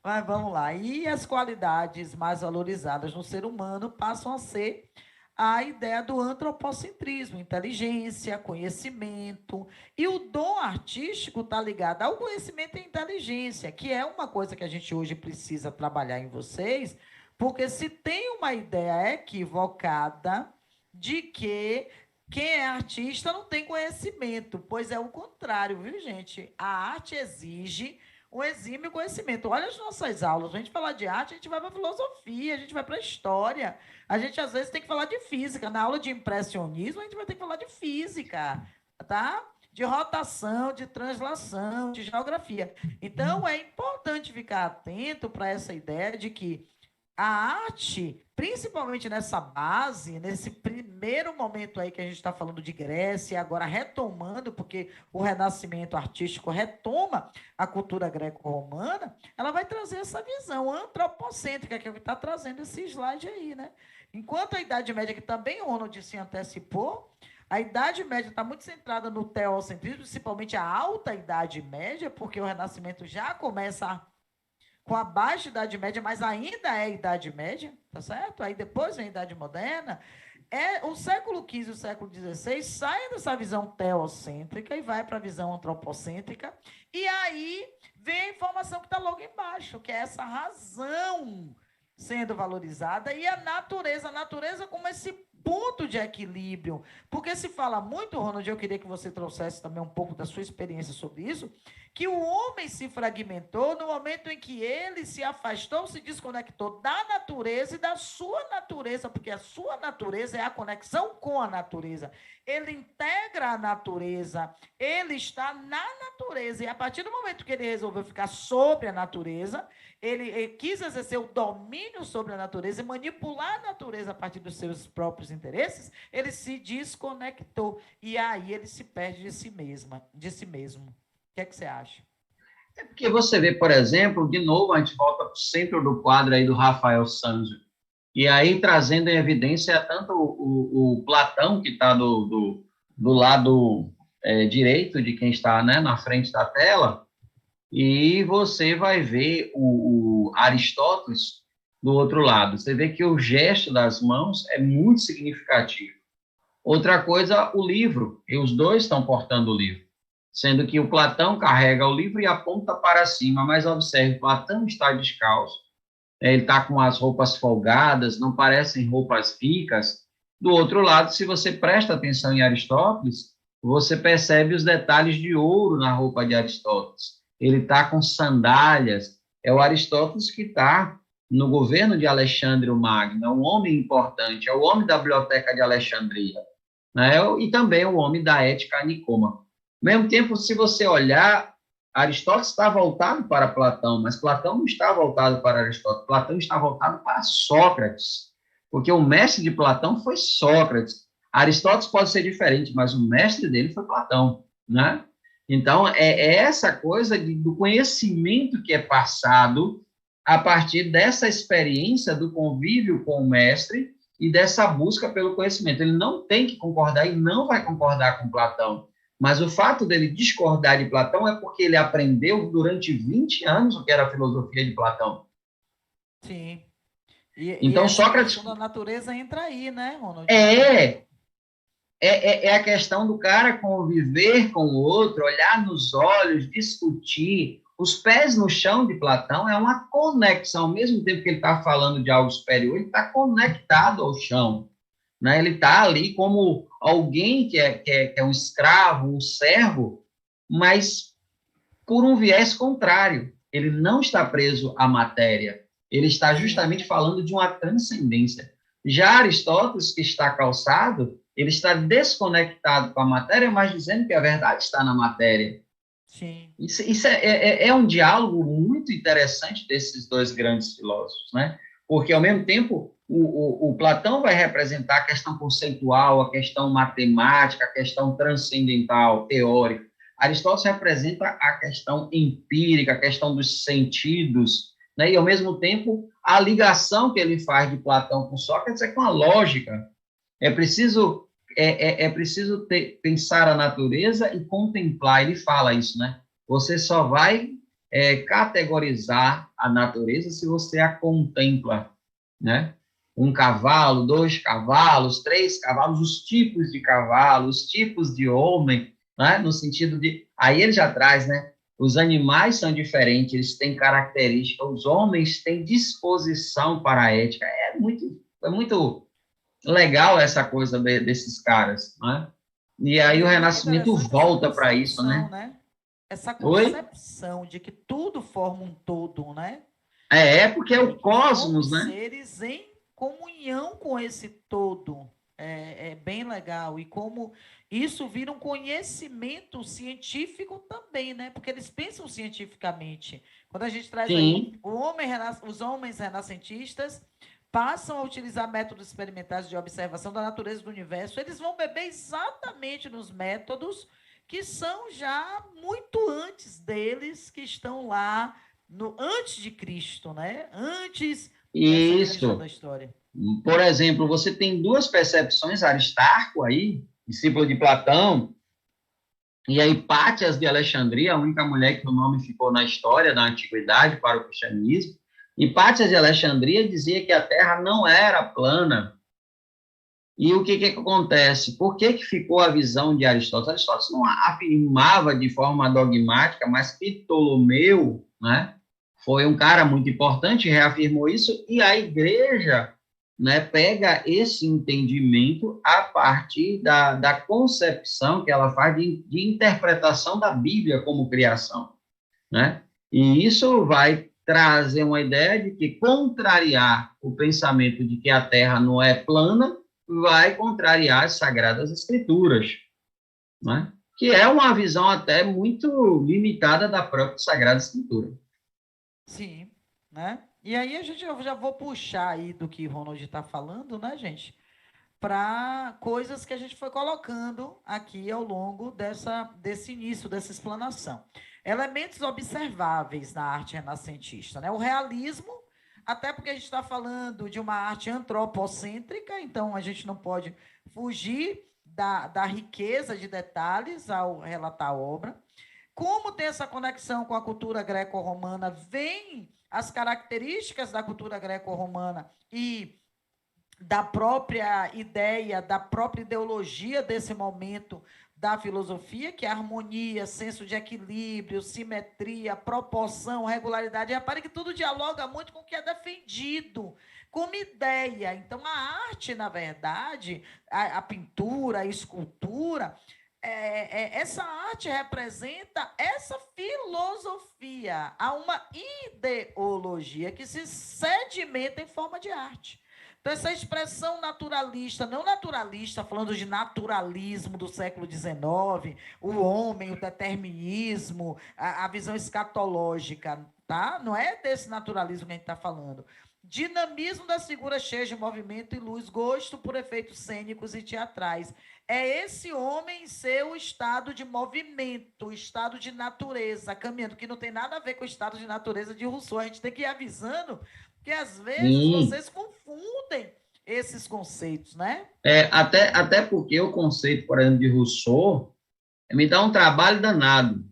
Mas vamos lá. E as qualidades mais valorizadas no ser humano passam a ser a ideia do antropocentrismo, inteligência, conhecimento. E o dom artístico está ligado ao conhecimento e inteligência, que é uma coisa que a gente hoje precisa trabalhar em vocês, porque se tem uma ideia equivocada de que quem é artista não tem conhecimento, pois é o contrário, viu, gente? A arte exige um exímio conhecimento. Olha as nossas aulas. A gente falar de arte, a gente vai para filosofia, a gente vai para história. A gente, às vezes, tem que falar de física. Na aula de impressionismo, a gente vai ter que falar de física, tá? De rotação, de translação, de geografia. Então, é importante ficar atento para essa ideia de que a arte, principalmente nessa base, nesse primeiro momento aí que a gente está falando de Grécia, agora retomando, porque o renascimento artístico retoma a cultura greco-romana, ela vai trazer essa visão antropocêntrica, que é o que está trazendo esse slide aí, né? Enquanto a Idade Média, que também o Ronald se antecipou, a Idade Média está muito centrada no teocentrismo, principalmente a Alta Idade Média, porque o Renascimento já começa com a baixa Idade Média, mas ainda é Idade Média, tá certo? Aí depois vem a Idade Moderna. O século XV e o século XVI saem dessa visão teocêntrica e vai para a visão antropocêntrica. E aí vem a informação que está logo embaixo, que é essa razão sendo valorizada e a natureza como esse ponto de equilíbrio. Porque se fala muito, Ronald, eu queria que você trouxesse também um pouco da sua experiência sobre isso, que o homem se fragmentou no momento em que ele se afastou, se desconectou da natureza e da sua natureza, porque a sua natureza é a conexão com a natureza. Ele integra a natureza, ele está na natureza, e a partir do momento que ele resolveu ficar sobre a natureza, ele quis exercer o domínio sobre a natureza e manipular a natureza a partir dos seus próprios interesses, ele se desconectou, e aí ele se perde de si mesmo. O que é que você acha? É porque você vê, por exemplo, de novo, a gente volta para o centro do quadro aí do Rafael Sanzio, e aí trazendo em evidência tanto o Platão, que está do lado direito de quem está, né, na frente da tela, e você vai ver o Aristóteles do outro lado. Você vê que o gesto das mãos é muito significativo. Outra coisa, o livro, e os dois estão portando o livro, sendo que o Platão carrega o livro e aponta para cima, mas observe, Platão está descalço, ele está com as roupas folgadas, não parecem roupas ricas. Do outro lado, se você presta atenção em Aristóteles, você percebe os detalhes de ouro na roupa de Aristóteles. Ele está com sandálias, é o Aristóteles que está no governo de Alexandre o Magno, é um homem importante, é o homem da biblioteca de Alexandria, né? E também o homem da ética nicômaca. Ao mesmo tempo, se você olhar, Aristóteles está voltado para Platão, mas Platão não está voltado para Aristóteles, Platão está voltado para Sócrates, porque o mestre de Platão foi Sócrates. Aristóteles pode ser diferente, mas o mestre dele foi Platão, né? Então, é essa coisa do conhecimento que é passado a partir dessa experiência do convívio com o mestre e dessa busca pelo conhecimento. Ele não tem que concordar e não vai concordar com Platão, mas o fato dele discordar de Platão é porque ele aprendeu durante 20 anos o que era a filosofia de Platão. Sim. Então, Sócrates... A natureza entra aí, né, Ronald? É a questão do cara conviver com o outro, olhar nos olhos, discutir. Os pés no chão de Platão é uma conexão. Ao mesmo tempo que ele está falando de algo superior, ele está conectado ao chão. Né? Ele está ali como alguém que é um escravo, um servo, mas por um viés contrário. Ele não está preso à matéria. Ele está justamente falando de uma transcendência. Já Aristóteles, que está calçado, ele está desconectado com a matéria, mas dizendo que a verdade está na matéria. Sim. Isso é um diálogo muito interessante desses dois grandes filósofos, né? Porque, ao mesmo tempo, o Platão vai representar a questão conceitual, a questão matemática, a questão transcendental, teórica. Aristóteles representa a questão empírica, a questão dos sentidos, né? E, ao mesmo tempo, a ligação que ele faz de Platão com Sócrates é com a lógica. É preciso pensar a natureza e contemplar. Ele fala isso, né? Você só vai categorizar a natureza se você a contempla, né? Um cavalo, 2 cavalos, 3 cavalos, os tipos de cavalo, os tipos de homem, né? No sentido de... Aí ele já traz, né? Os animais são diferentes, eles têm características, os homens têm disposição para a ética. É muito legal essa coisa desses caras, né? E aí E o é muito Renascimento interessante essa volta para isso, concepção, né? né? Essa Oi? concepção de que tudo forma um todo, né? Porque é E o que somos cosmos, né? seres em comunhão com esse todo. É bem legal. E como isso vira um conhecimento científico também, né? Porque eles pensam cientificamente. Quando a gente traz aí Sim, os homens renascentistas passam a utilizar métodos experimentais de observação da natureza do universo, eles vão beber exatamente nos métodos que são já muito antes deles, que estão lá antes de Cristo, né? Antes dessa divisão isso. da história. Por exemplo, você tem 2 percepções, Aristarco aí, discípulo de Platão, e a Hipátias de Alexandria, a única mulher que o nome ficou na história da antiguidade para o cristianismo. Hipátias de Alexandria dizia que a Terra não era plana. E o que acontece? Por que ficou a visão de Aristóteles? Aristóteles não afirmava de forma dogmática, mas Ptolomeu, né, foi um cara muito importante, reafirmou isso, e a igreja, né, pega esse entendimento a partir da concepção que ela faz de interpretação da Bíblia como criação, né? E isso vai trazer uma ideia de que contrariar o pensamento de que a Terra não é plana vai contrariar as Sagradas Escrituras, né? Que é uma visão até muito limitada da própria Sagrada Escritura. Sim, né? E aí eu já vou puxar aí do que o Ronald está falando, né, gente? Para coisas que a gente foi colocando aqui ao longo desse início, dessa explanação. Elementos observáveis na arte renascentista, né? O realismo, até porque a gente está falando de uma arte antropocêntrica, então a gente não pode fugir da riqueza de detalhes ao relatar a obra. Como tem essa conexão com a cultura greco-romana, vem as características da cultura greco-romana e da própria ideia, da própria ideologia desse momento da filosofia, que é harmonia, senso de equilíbrio, simetria, proporção, regularidade. Repare que tudo dialoga muito com o que é defendido como ideia. Então, a arte, na verdade, a pintura, a escultura, essa arte representa essa filosofia. Há uma ideologia que se sedimenta em forma de arte. Então, essa expressão naturalista, não naturalista, falando de naturalismo do século XIX, o homem, o determinismo, a visão escatológica, tá? Não é desse naturalismo que a gente está falando. Dinamismo das figuras cheias de movimento e luz, gosto por efeitos cênicos e teatrais. É esse homem em seu estado de movimento, estado de natureza, caminhando, que não tem nada a ver com o estado de natureza de Rousseau. A gente tem que ir avisando que às vezes Sim, vocês confundem esses conceitos, né? até porque o conceito, por exemplo, de Rousseau me dá um trabalho danado,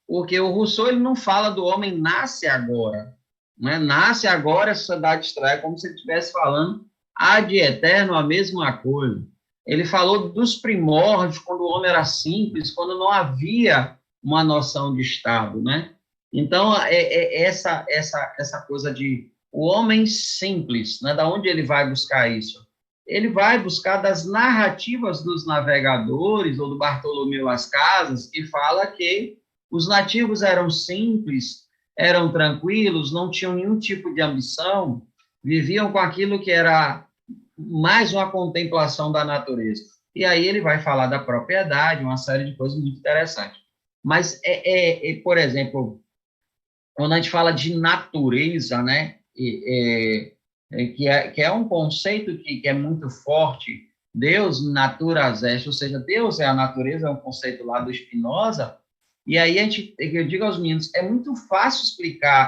porque o Rousseau ele não fala do homem nasce agora, né? Nasce agora, a sociedade extrai, como se ele estivesse falando ad eterno a mesma coisa. Ele falou dos primórdios, quando o homem era simples, quando não havia uma noção de Estado, né? Então, essa coisa de o homem simples, né? Da onde ele vai buscar isso? Ele vai buscar das narrativas dos navegadores ou do Bartolomeu Las Casas, que fala que os nativos eram simples, eram tranquilos, não tinham nenhum tipo de ambição, viviam com aquilo que era mais uma contemplação da natureza. E aí ele vai falar da propriedade, uma série de coisas muito interessantes. Mas, por exemplo, quando a gente fala de natureza, né, que é um conceito que é muito forte, Deus naturas est, ou seja, Deus é a natureza, é um conceito lá do Spinoza, E aí eu digo aos meninos, é muito fácil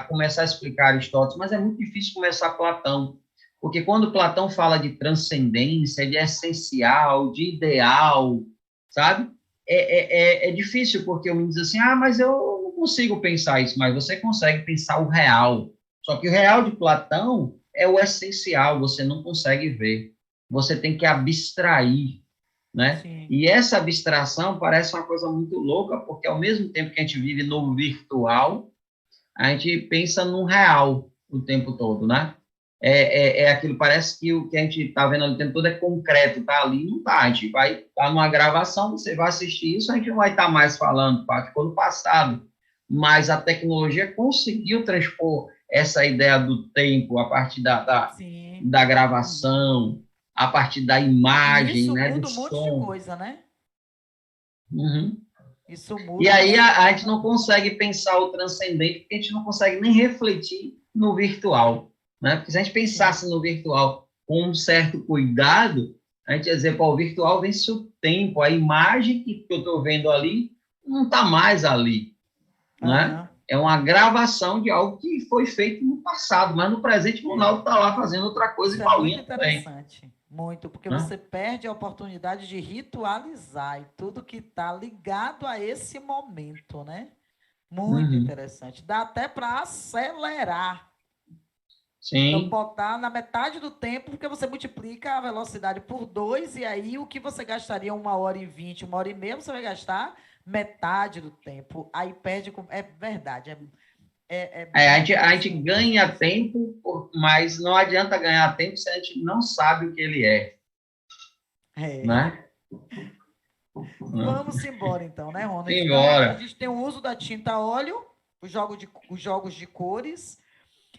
começar a explicar Aristóteles, mas é muito difícil começar Platão, porque quando Platão fala de transcendência, de essencial, de ideal, sabe? É difícil, porque o menino diz assim, mas eu não consigo pensar isso, mas você consegue pensar o real. Só que o real de Platão é o essencial, você não consegue ver. Você tem que abstrair, né? Sim. E essa abstração parece uma coisa muito louca, porque ao mesmo tempo que a gente vive no virtual, a gente pensa no real o tempo todo, né? Aquilo, parece que o que a gente está vendo ali o tempo todo é concreto, tá ali, não tá. A gente vai estar numa gravação, você vai assistir isso, a gente não vai estar mais falando, ficou no passado. Mas a tecnologia conseguiu transpor essa ideia do tempo a partir Sim. da gravação, a partir da E imagem, isso né, do muda um monte de som. coisa, né? Uhum. Isso E muda aí a bastante. gente não consegue pensar o transcendente, porque a gente não consegue nem refletir no virtual, né? Porque se a gente Sim. pensasse no virtual com um certo cuidado, a gente ia dizer, pô, o virtual vence o tempo, a imagem que eu estou vendo ali não está mais ali, né? Aham. É uma gravação de algo que foi feito no passado, mas no presente o É. Ronaldo está lá fazendo outra coisa e Isso é muito Paulinha também, interessante. Muito, porque né? você perde a oportunidade de ritualizar e tudo que está ligado a esse momento, né? Muito Uhum. interessante. Dá até para acelerar. Então, Sim. botar na metade do tempo, porque você multiplica a velocidade por 2, e aí o que você gastaria 1h20, 1h30, você vai gastar metade do tempo. Aí perde. É verdade. É A bem gente, a gente interessante essa ganha questão. tempo, mas não adianta ganhar tempo se a gente não sabe o que ele é, É. né? Vamos embora, então, né, Ronald? Então, aqui a Simbora. gente tem o uso da tinta a óleo, os jogos de cores,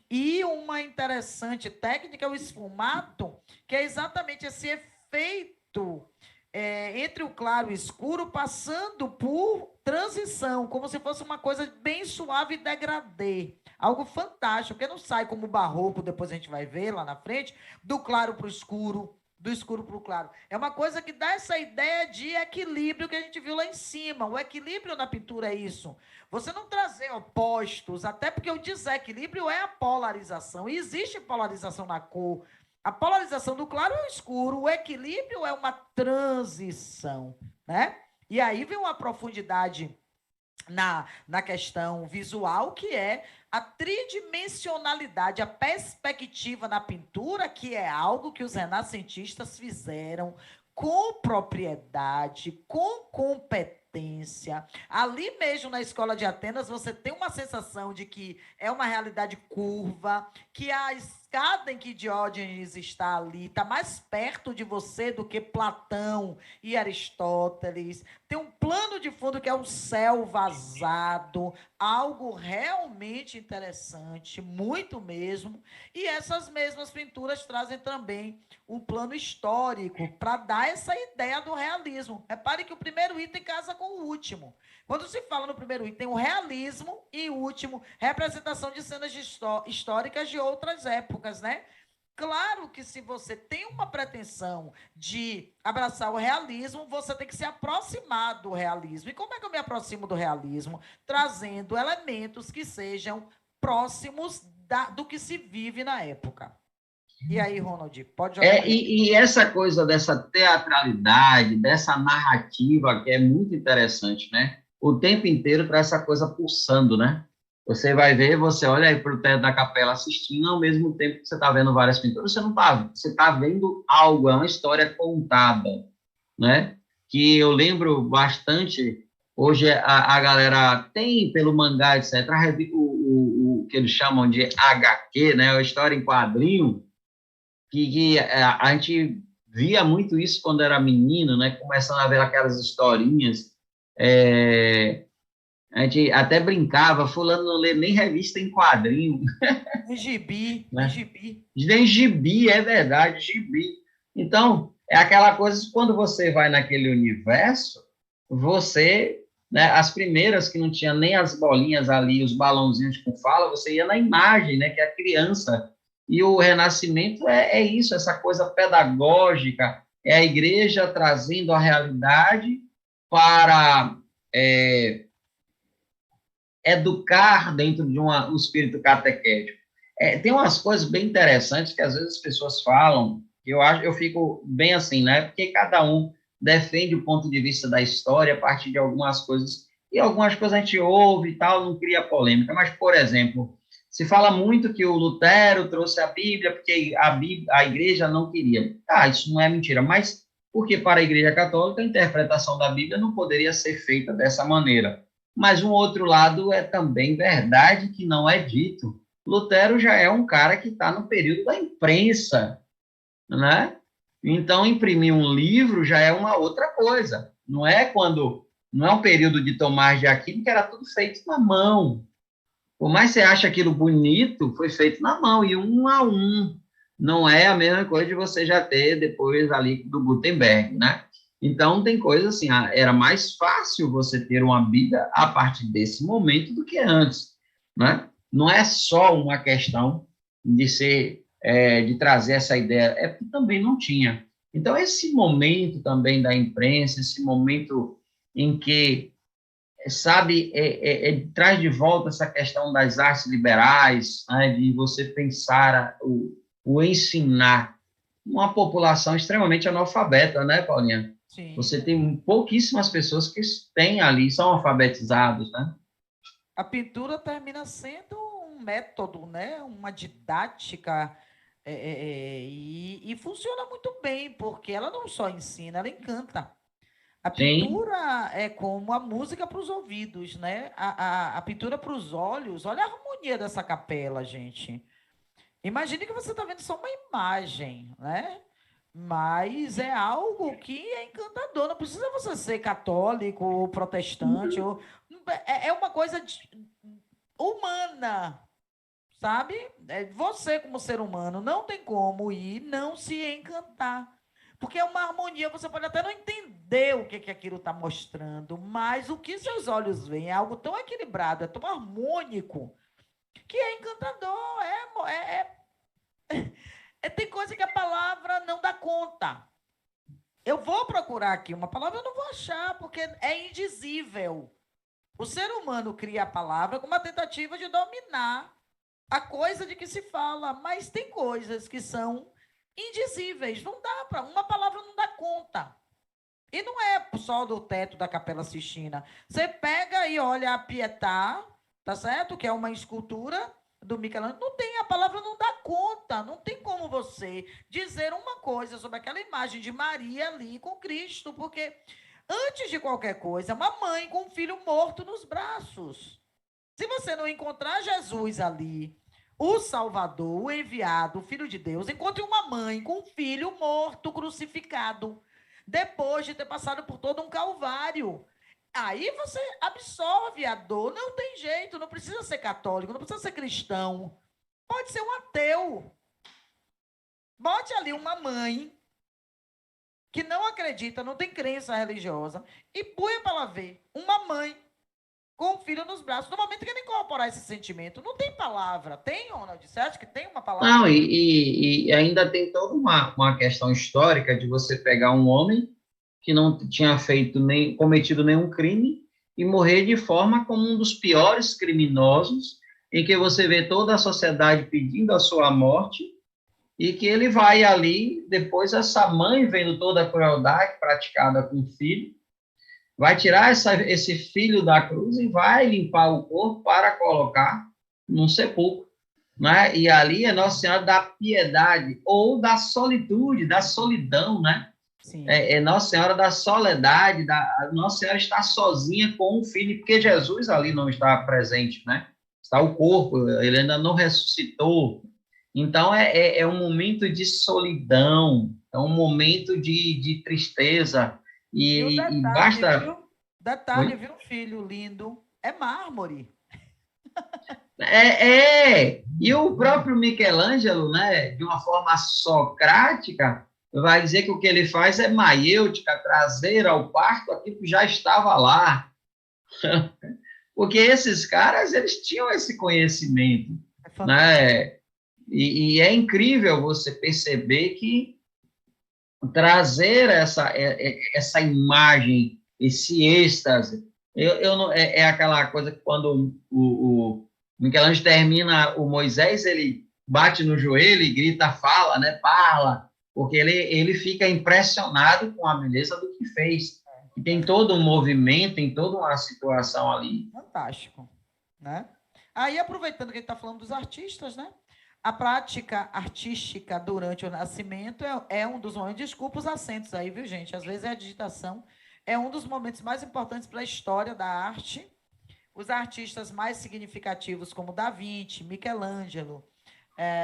e uma interessante técnica é o esfumato, que é exatamente esse efeito entre o claro e o escuro, passando por transição, como se fosse uma coisa bem suave e degradê. Algo fantástico, porque não sai como barroco, depois a gente vai ver lá na frente, do claro para o escuro, do escuro para o claro. É uma coisa que dá essa ideia de equilíbrio que a gente viu lá em cima. O equilíbrio na pintura é isso. Você não trazer opostos, até porque o desequilíbrio é a polarização. E existe polarização na cor. A polarização do claro e o escuro. O equilíbrio é uma transição, né? E aí vem uma profundidade na questão visual, que é a tridimensionalidade, a perspectiva na pintura, que é algo que os renascentistas fizeram com propriedade, com competência. Ali mesmo na escola de Atenas, você tem uma sensação de que é uma realidade curva, que a escada em que Diógenes está ali está mais perto de você do que Platão e Aristóteles. Tem um plano de fundo que é um céu vazado, algo realmente interessante, muito mesmo. E essas mesmas pinturas trazem também um plano histórico para dar essa ideia do realismo. Repare que o primeiro item casa com o último. Quando se fala no primeiro item, o realismo, e o último, representação de cenas históricas de outras épocas, né? Claro que se você tem uma pretensão de abraçar o realismo, você tem que se aproximar do realismo. E como é que eu me aproximo do realismo? Trazendo elementos que sejam próximos do que se vive na época. E aí, Ronald, pode jogar para mim. E essa coisa dessa teatralidade, dessa narrativa, que é muito interessante, né? O tempo inteiro traz essa coisa pulsando, né? Você vai ver, você olha aí para o teto da capela assistindo, ao mesmo tempo que você está vendo várias pinturas, você não está, você está vendo algo, é uma história contada, né? Que eu lembro bastante, hoje a galera tem pelo mangá, etc., o que eles chamam de HQ, né? A história em quadrinho, que a gente via muito isso quando era menino, né? Começando a ver aquelas historinhas. A gente até brincava, fulano não lê nem revista em quadrinho, Nem gibi, nem né? gibi. Nem gibi, é verdade, gibi. Então, é aquela coisa, quando você vai naquele universo, você, né, as primeiras que não tinha nem as bolinhas ali, os balãozinhos com fala, você ia na imagem, né, que é a criança. E o Renascimento é isso, essa coisa pedagógica, é a igreja trazendo a realidade para educar dentro de um espírito catequético. Tem umas coisas bem interessantes que às vezes as pessoas falam, que eu fico bem assim, né? Porque cada um defende o ponto de vista da história a partir de algumas coisas, e algumas coisas a gente ouve e tal, não cria polêmica, mas, por exemplo, se fala muito que o Lutero trouxe a Bíblia porque a igreja não queria. Isso não é mentira, mas porque para a Igreja Católica a interpretação da Bíblia não poderia ser feita dessa maneira. Mas um outro lado é também verdade que não é dito. Lutero já é um cara que está no período da imprensa, né? Então, imprimir um livro já é uma outra coisa. Não é um período de Tomás de Aquino que era tudo feito na mão. Por mais que você ache aquilo bonito, foi feito na mão, e um a um. Não é a mesma coisa de você já ter depois ali do Gutenberg, né? Então, tem coisa assim, era mais fácil você ter uma Bíblia a partir desse momento do que antes, né? Não é só uma questão de trazer essa ideia, é porque também não tinha. Então, esse momento também da imprensa, esse momento em que, sabe, traz de volta essa questão das artes liberais, né, de você pensar o ensinar uma população extremamente analfabeta, né, Paulinha? Sim. Você tem pouquíssimas pessoas que têm ali, são alfabetizados, né? A pintura termina sendo um método, né? Uma didática, e funciona muito bem, porque ela não só ensina, ela encanta. A pintura é como a música para os ouvidos, né? A pintura para os olhos. Olha a harmonia dessa capela, gente. Imagine que você está vendo só uma imagem, né? Mas é algo que é encantador. Não precisa você ser católico ou protestante. É uma coisa humana, sabe? Você, como ser humano, não tem como ir não se encantar. Porque é uma harmonia, você pode até não entender o que aquilo está mostrando, mas o que seus olhos veem é algo tão equilibrado, é tão harmônico, que é encantador. Tem coisa que a palavra não dá conta. Eu vou procurar aqui uma palavra, eu não vou achar, porque é indizível. O ser humano cria a palavra com uma tentativa de dominar a coisa de que se fala, mas tem coisas que são indizíveis. Não dá para, uma palavra não dá conta. E não é só do teto da Capela Sistina. Você pega e olha a Pietà, tá certo? Que é uma escultura do Michelangelo. Não tem, a palavra não dá conta. Não tem como você dizer uma coisa sobre aquela imagem de Maria ali com Cristo, porque antes de qualquer coisa, uma mãe com um filho morto nos braços. Se você não encontrar Jesus ali, o Salvador, o enviado, o Filho de Deus, encontre uma mãe com um filho morto, crucificado, depois de ter passado por todo um calvário. Aí você absorve a dor. Não tem jeito, não precisa ser católico, não precisa ser cristão. Pode ser um ateu. Bote ali uma mãe que não acredita, não tem crença religiosa, e põe para ela ver uma mãe com o filho nos braços. No momento que ele incorporar esse sentimento, não tem palavra. Tem, Ronald? Você acha que tem uma palavra? Não, e ainda tem toda uma questão histórica de você pegar um homem que não tinha cometido nenhum crime e morrer de forma como um dos piores criminosos, em que você vê toda a sociedade pedindo a sua morte, e que ele vai ali, depois essa mãe, vendo toda a crueldade praticada com o filho, vai tirar esse filho da cruz e vai limpar o corpo para colocar num sepulcro, né? E ali é Nossa Senhora da Piedade, ou da solitude, da solidão, né? É Nossa Senhora da soledade, Nossa Senhora está sozinha com o filho, porque Jesus ali não está presente, né? Está o corpo, ele ainda não ressuscitou. Então, é um momento de solidão, é um momento de tristeza. E detalhe, basta. Viu? Detalhe, viu, filho lindo? É mármore. E o próprio Michelangelo, né, de uma forma socrática, vai dizer que o que ele faz é maiêutica, trazer ao parto aquilo que já estava lá. Porque esses caras, eles tinham esse conhecimento, né? E é incrível você perceber que trazer essa imagem, esse êxtase, Eu não, é aquela coisa que quando o Michelangelo termina o Moisés, ele bate no joelho e grita, fala, né? Fala, porque ele fica impressionado com a beleza do que fez. E tem todo um movimento, tem toda uma situação ali. Fantástico, né? Aí, aproveitando que a gente está falando dos artistas, né? A prática artística durante o nascimento é um dos momentos. Desculpa os acentos aí, viu, gente? Às vezes a digitação é um dos momentos mais importantes para a história da arte. Os artistas mais significativos, como Da Vinci, Michelangelo,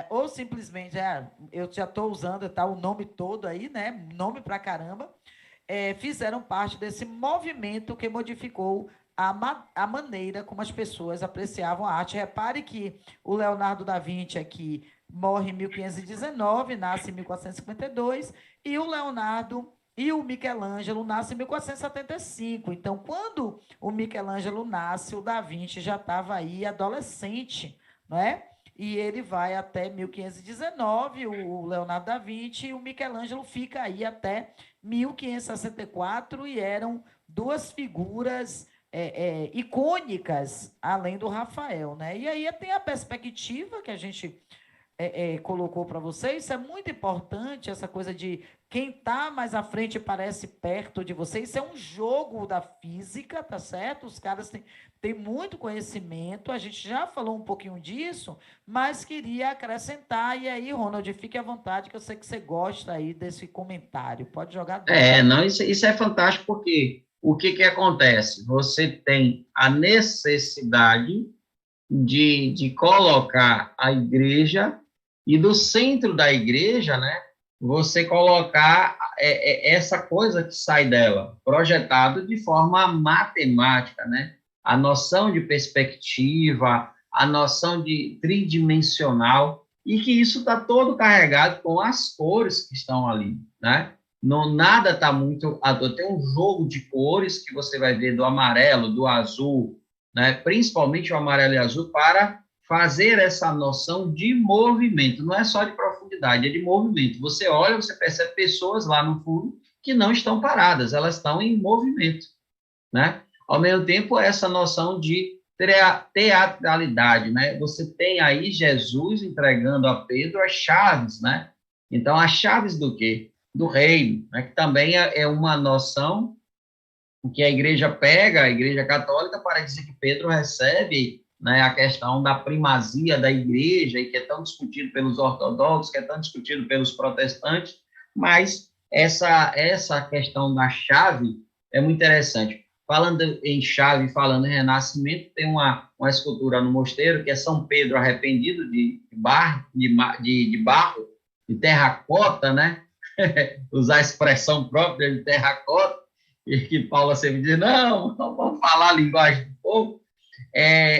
ou simplesmente, eu já estou usando tá, o nome todo aí, né? Nome pra caramba, fizeram parte desse movimento que modificou a maneira como as pessoas apreciavam a arte. Repare que o Leonardo da Vinci aqui morre em 1519, nasce em 1452, e o Leonardo e o Michelangelo nascem em 1475. Então, quando o Michelangelo nasce, o Da Vinci já estava aí adolescente, não é? E ele vai até 1519, o Leonardo da Vinci, e o Michelangelo fica aí até 1564, e eram duas figuras icônicas, além do Rafael, né? E aí tem a perspectiva que a gente colocou para vocês. Isso é muito importante, essa coisa de quem está mais à frente parece perto de você. Isso é um jogo da física, tá certo? Os caras têm muito conhecimento, a gente já falou um pouquinho disso, mas queria acrescentar. E aí, Ronald, fique à vontade, que eu sei que você gosta aí desse comentário. Pode jogar dentro. Não, isso é fantástico, porque o que acontece? Você tem a necessidade de colocar a igreja e do centro da igreja, né? Você colocar essa coisa que sai dela, projetado de forma matemática, né? A noção de perspectiva, a noção de tridimensional, e que isso está todo carregado com as cores que estão ali, né? Não, nada está muito. Tem um jogo de cores que você vai ver do amarelo, do azul, né? Principalmente o amarelo e azul, para fazer essa noção de movimento. Não é só de profundidade, é de movimento. Você olha, você percebe pessoas lá no fundo que não estão paradas, elas estão em movimento, né? Ao mesmo tempo, essa noção de teatralidade, né? Você tem aí Jesus entregando a Pedro as chaves, né? Então, as chaves do quê? Do reino, né? Que também é uma noção que a igreja pega, a igreja católica, para dizer que Pedro recebe, né, a questão da primazia da igreja, e que é tão discutido pelos ortodoxos, que é tão discutido pelos protestantes, mas essa questão da chave é muito interessante. Falando em chave, falando em renascimento, tem uma escultura no mosteiro, que é São Pedro arrependido de barro, de terracota, né? Usar a expressão própria de terracota, e que Paula sempre diz, não vamos falar a linguagem do povo.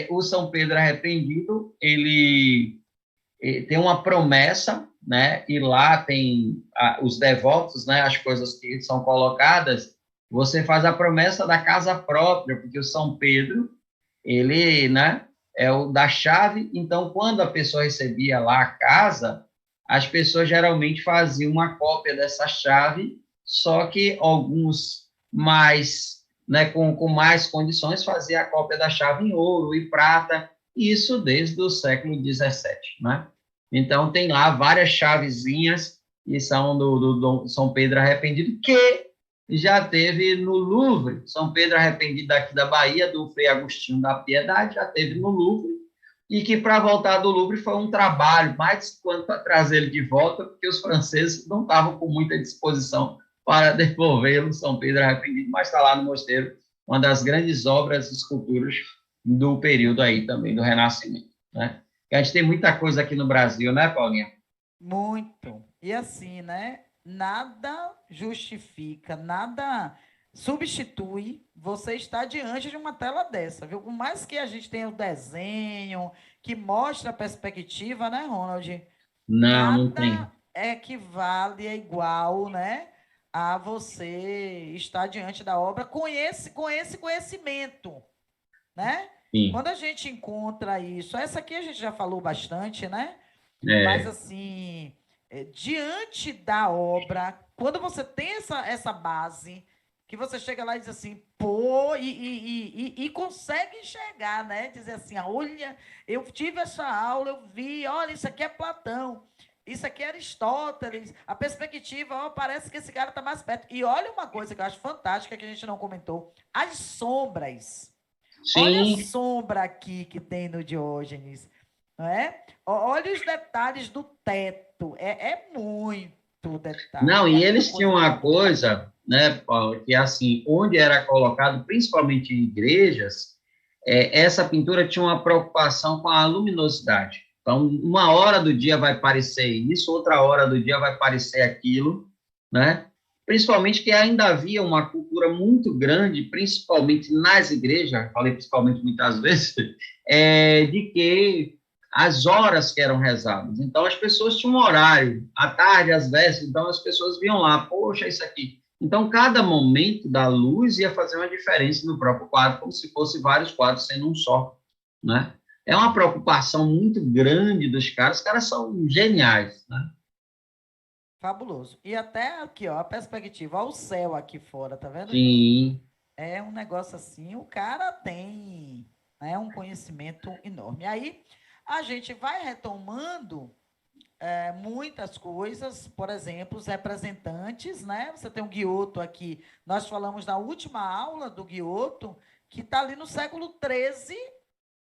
O São Pedro arrependido, ele tem uma promessa, né? E lá tem os devotos, né? As coisas que são colocadas, você faz a promessa da casa própria, porque o São Pedro, ele, né? É o da chave. Então, quando a pessoa recebia lá a casa, as pessoas geralmente faziam uma cópia dessa chave, só que alguns mais, né, com mais condições, fazia a cópia da chave em ouro e prata, isso desde o século XVII, né? Então, tem lá várias chavezinhas que são do São Pedro Arrependido, que já teve no Louvre. São Pedro Arrependido daqui da Bahia, do Frei Agostinho da Piedade, já teve no Louvre, e que para voltar do Louvre foi um trabalho, mais de 5 anos para trazer ele de volta, porque os franceses não estavam com muita disposição para devolvê-lo, São Pedro Arrependido, mas está lá no mosteiro, uma das grandes obras, esculturas do período aí também, do Renascimento, né? A gente tem muita coisa aqui no Brasil, né, Paulinha? Muito. E assim, né? Nada justifica, nada substitui você estar diante de uma tela dessa, viu? Por mais que a gente tenha o desenho que mostra a perspectiva, né, Ronald? Não tem. Nada equivale, é igual, né, a você estar diante da obra com esse conhecimento, né? Sim. Quando a gente encontra isso, essa aqui a gente já falou bastante, né? Mas, É, assim, diante da obra, quando você tem essa base, que você chega lá e diz assim, pô, e consegue enxergar, né? Dizer assim, olha, eu tive essa aula, eu vi, olha, isso aqui é Platão, isso aqui é Aristóteles, a perspectiva, ó, parece que esse cara está mais perto. E olha uma coisa que eu acho fantástica, que a gente não comentou, as sombras. Olha a Sim. sombra aqui que tem no Diógenes, não é? Olha os detalhes do teto, é muito detalhe. Não, É e uma eles tinham coisa uma bonita. coisa, né, Paulo, que assim, onde era colocado, principalmente em igrejas, essa pintura tinha uma preocupação com a luminosidade. Então, uma hora do dia vai parecer isso, outra hora do dia vai parecer aquilo, né? Principalmente que ainda havia uma cultura muito grande, principalmente nas igrejas, falei principalmente muitas vezes, de que as horas que eram rezadas. Então, as pessoas tinham um horário, à tarde, às vezes, então as pessoas viam lá, poxa, isso aqui. Então, cada momento da luz ia fazer uma diferença no próprio quadro, como se fosse vários quadros sendo um só, né? É uma preocupação muito grande dos caras, os caras são geniais, né? Fabuloso. E até aqui, ó, a perspectiva, ó, o céu aqui fora, tá vendo, gente? Sim, É um negócio assim, o cara tem, né, um conhecimento enorme. Aí a gente vai retomando muitas coisas, por exemplo, os representantes, né? Você tem o Giotto aqui, nós falamos na última aula do Giotto, que está ali no século XIII,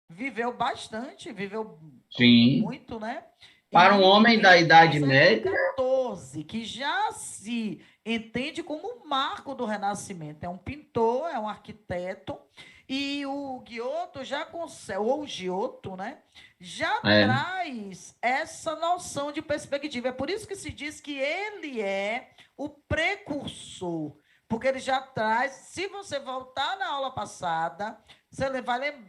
viveu bastante, viveu sim. muito, né? Para um E homem da entra no Idade século Média, XIV, que já se entende como um marco do Renascimento. É um pintor, é um arquiteto, e o Giotto já consegue, ou o Giotto, né? Já é, traz essa noção de perspectiva. É por isso que se diz que ele é o precursor, porque ele já traz. Se você voltar na aula passada, você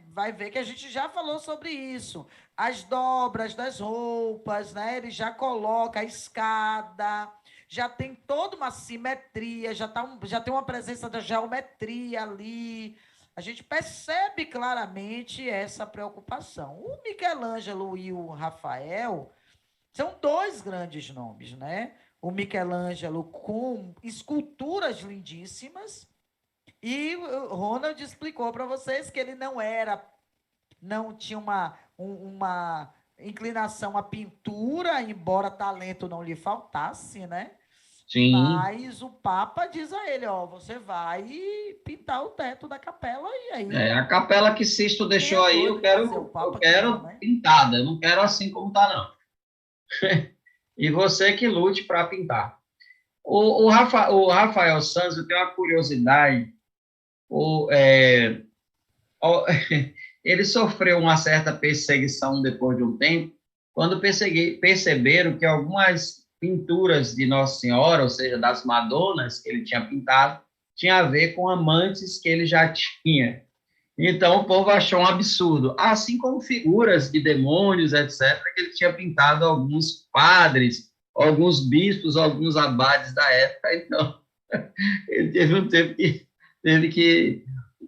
vai ver que a gente já falou sobre isso. As dobras das roupas, né? Ele já coloca a escada, já tem toda uma simetria, já tem uma presença da geometria ali. A gente percebe claramente essa preocupação. O Michelangelo e o Rafael são dois grandes nomes, né? O Michelangelo com esculturas lindíssimas e o Ronald explicou para vocês que ele não tinha uma inclinação à pintura, embora talento não lhe faltasse, né? sim. Mas o Papa diz a ele, ó, você vai pintar o teto da capela e aí A capela que Sisto quem deixou é aí, doido de dizer o eu Papa que não, quero né? pintada, eu não quero assim como tá, não. E você que lute para pintar. O Rafael Santos, eu tenho uma curiosidade, o, é, ele sofreu uma certa perseguição depois de um tempo, quando perceberam que algumas pinturas de Nossa Senhora, ou seja, das Madonas que ele tinha pintado, tinha a ver com amantes que ele já tinha. Então o povo achou um absurdo, assim como figuras de demônios, etc., que ele tinha pintado alguns padres, alguns bispos, alguns abades da época. Então ele teve um tempo que teve que. O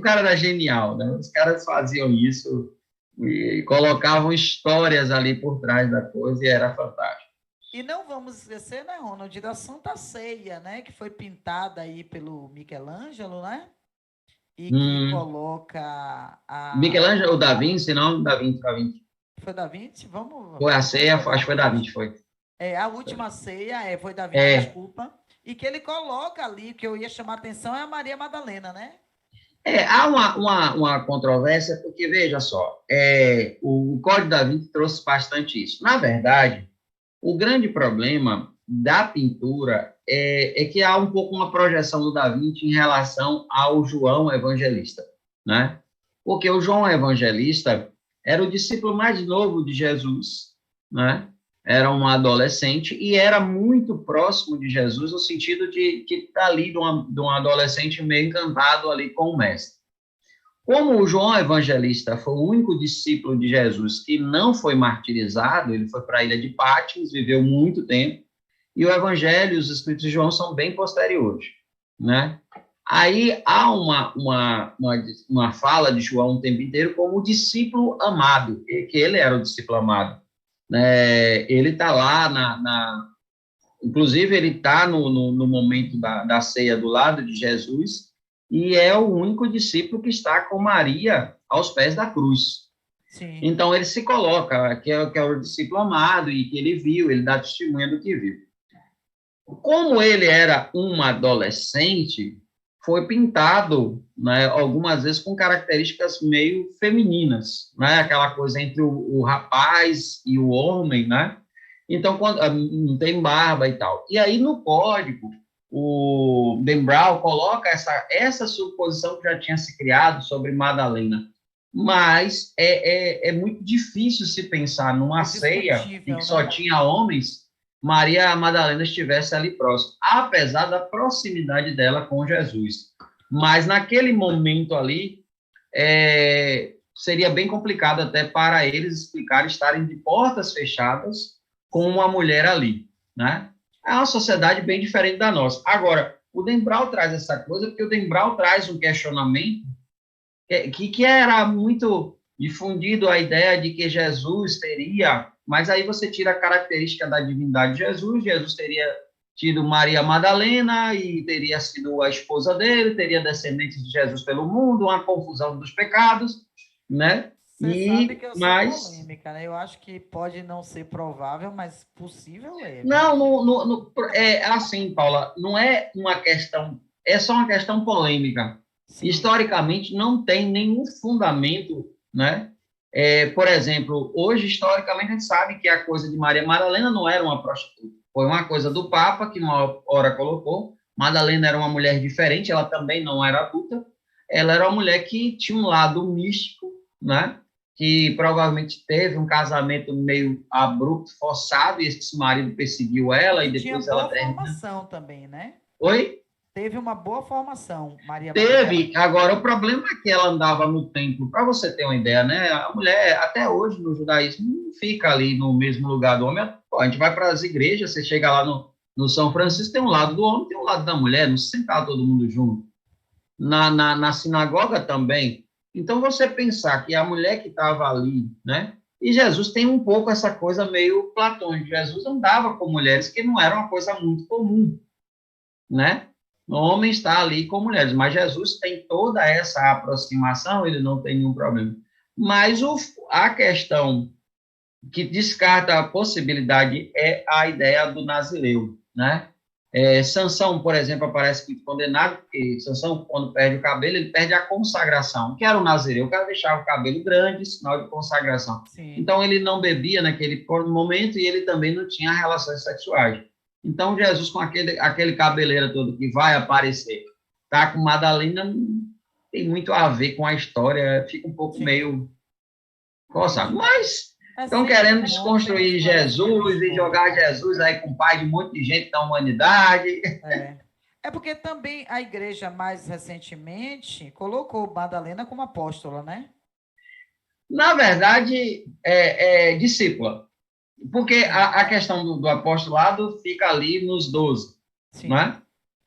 cara era genial, né? Os caras faziam isso e colocavam histórias ali por trás da coisa e era fantástico. E não vamos esquecer, né, Ronald, da Santa Ceia, né, que foi pintada aí pelo Michelangelo, né? E que Hum, coloca a... Michelangelo ou Da Vinci, não? Da Vinci. Foi Da Vinci? Vamos Foi a ceia, confirmar acho que foi Da depois. Vinci, foi. A última ceia foi Da Vinci, É, desculpa. E que ele coloca ali, que eu ia chamar a atenção, é a Maria Madalena, né? há uma controvérsia, porque, veja só, o Código da Vinci trouxe bastante isso. Na verdade, o grande problema da pintura é que há um pouco uma projeção do Da Vinci em relação ao João Evangelista, né? Porque o João Evangelista era o discípulo mais novo de Jesus, né? Era um adolescente e era muito próximo de Jesus no sentido de que está ali de um adolescente meio encantado ali com o mestre. Como o João Evangelista foi o único discípulo de Jesus que não foi martirizado, ele foi para a ilha de Patmos, viveu muito tempo, e o Evangelho e os Escritos de João são bem posteriores, né? Aí há uma fala de João o tempo inteiro como o discípulo amado, que ele era o discípulo amado. Ele está lá Inclusive, ele está no momento da ceia do lado de Jesus e é o único discípulo que está com Maria aos pés da cruz. Sim. Então, ele se coloca, que é o discípulo amado e que ele viu, ele dá testemunha do que viu. Como ele era uma adolescente, foi pintado, né, algumas vezes com características meio femininas, né, aquela coisa entre o rapaz e o homem, né? Então, quando não tem barba e tal. E aí, no código, o Dan Brown coloca essa suposição que já tinha se criado sobre Madalena. Mas é muito difícil se pensar numa ceia em que só tinha homens, Maria Madalena estivesse ali próximo, apesar da proximidade dela com Jesus. Mas naquele momento ali, seria bem complicado até para eles explicar, estarem de portas fechadas com uma mulher ali, né? É uma sociedade bem diferente da nossa. Agora, o Dan Brown traz essa coisa porque o Dan Brown traz um questionamento que era muito difundido a ideia de que Jesus teria, mas aí você tira a característica da divindade de Jesus, Jesus teria tido Maria Madalena e teria sido a esposa dele, teria descendentes de Jesus pelo mundo, uma confusão dos pecados, né? Você sabe que eu sou polêmica, né? Eu acho que pode não ser provável, mas possível é. Não, é assim, Paula, não é uma questão, é só uma questão polêmica. Sim. Historicamente, não tem nenhum fundamento, né? Por exemplo, hoje, historicamente, a gente sabe que a coisa de Maria Madalena não era uma prostituta. Foi uma coisa do Papa, que uma hora colocou. Madalena era uma mulher diferente, ela também não era adulta. Ela era uma mulher que tinha um lado místico, né? Que provavelmente teve um casamento meio abrupto, forçado, e esse marido perseguiu ela, e depois ela termina. Teve boa formação também, né? Oi? Teve uma boa formação, Maria Teve. Madalena. Agora, o problema é que ela andava no templo, para você ter uma ideia, né? A mulher, até hoje, no judaísmo, não fica ali no mesmo lugar do homem. Pô, a gente vai para as igrejas, você chega lá no São Francisco, tem um lado do homem, tem um lado da mulher, não se sentar todo mundo junto. Na sinagoga também. Então, você pensar que a mulher que estava ali, né? E Jesus tem um pouco essa coisa meio platônica. Jesus andava com mulheres que não era uma coisa muito comum, né? O homem está ali com mulheres, mas Jesus tem toda essa aproximação, ele não tem nenhum problema. Mas a questão que descarta a possibilidade é a ideia do nazireu, né? Sansão, por exemplo, aparece condenado, porque Sansão, quando perde o cabelo, ele perde a consagração, que era o nazireu, o cara deixava o cabelo grande, sinal de consagração. Sim. Então, ele não bebia naquele momento e ele também não tinha relações sexuais. Então, Jesus, com aquele cabeleira todo que vai aparecer, tá com Madalena, não tem muito a ver com a história, fica um pouco meio coçado. Mas estão querendo desconstruir Jesus e jogar Jesus aí com o pai de um monte de gente da humanidade. É porque também a igreja, mais recentemente, colocou Madalena como apóstola, né? Na verdade, é discípula. Porque a questão do apostolado fica ali nos 12, né?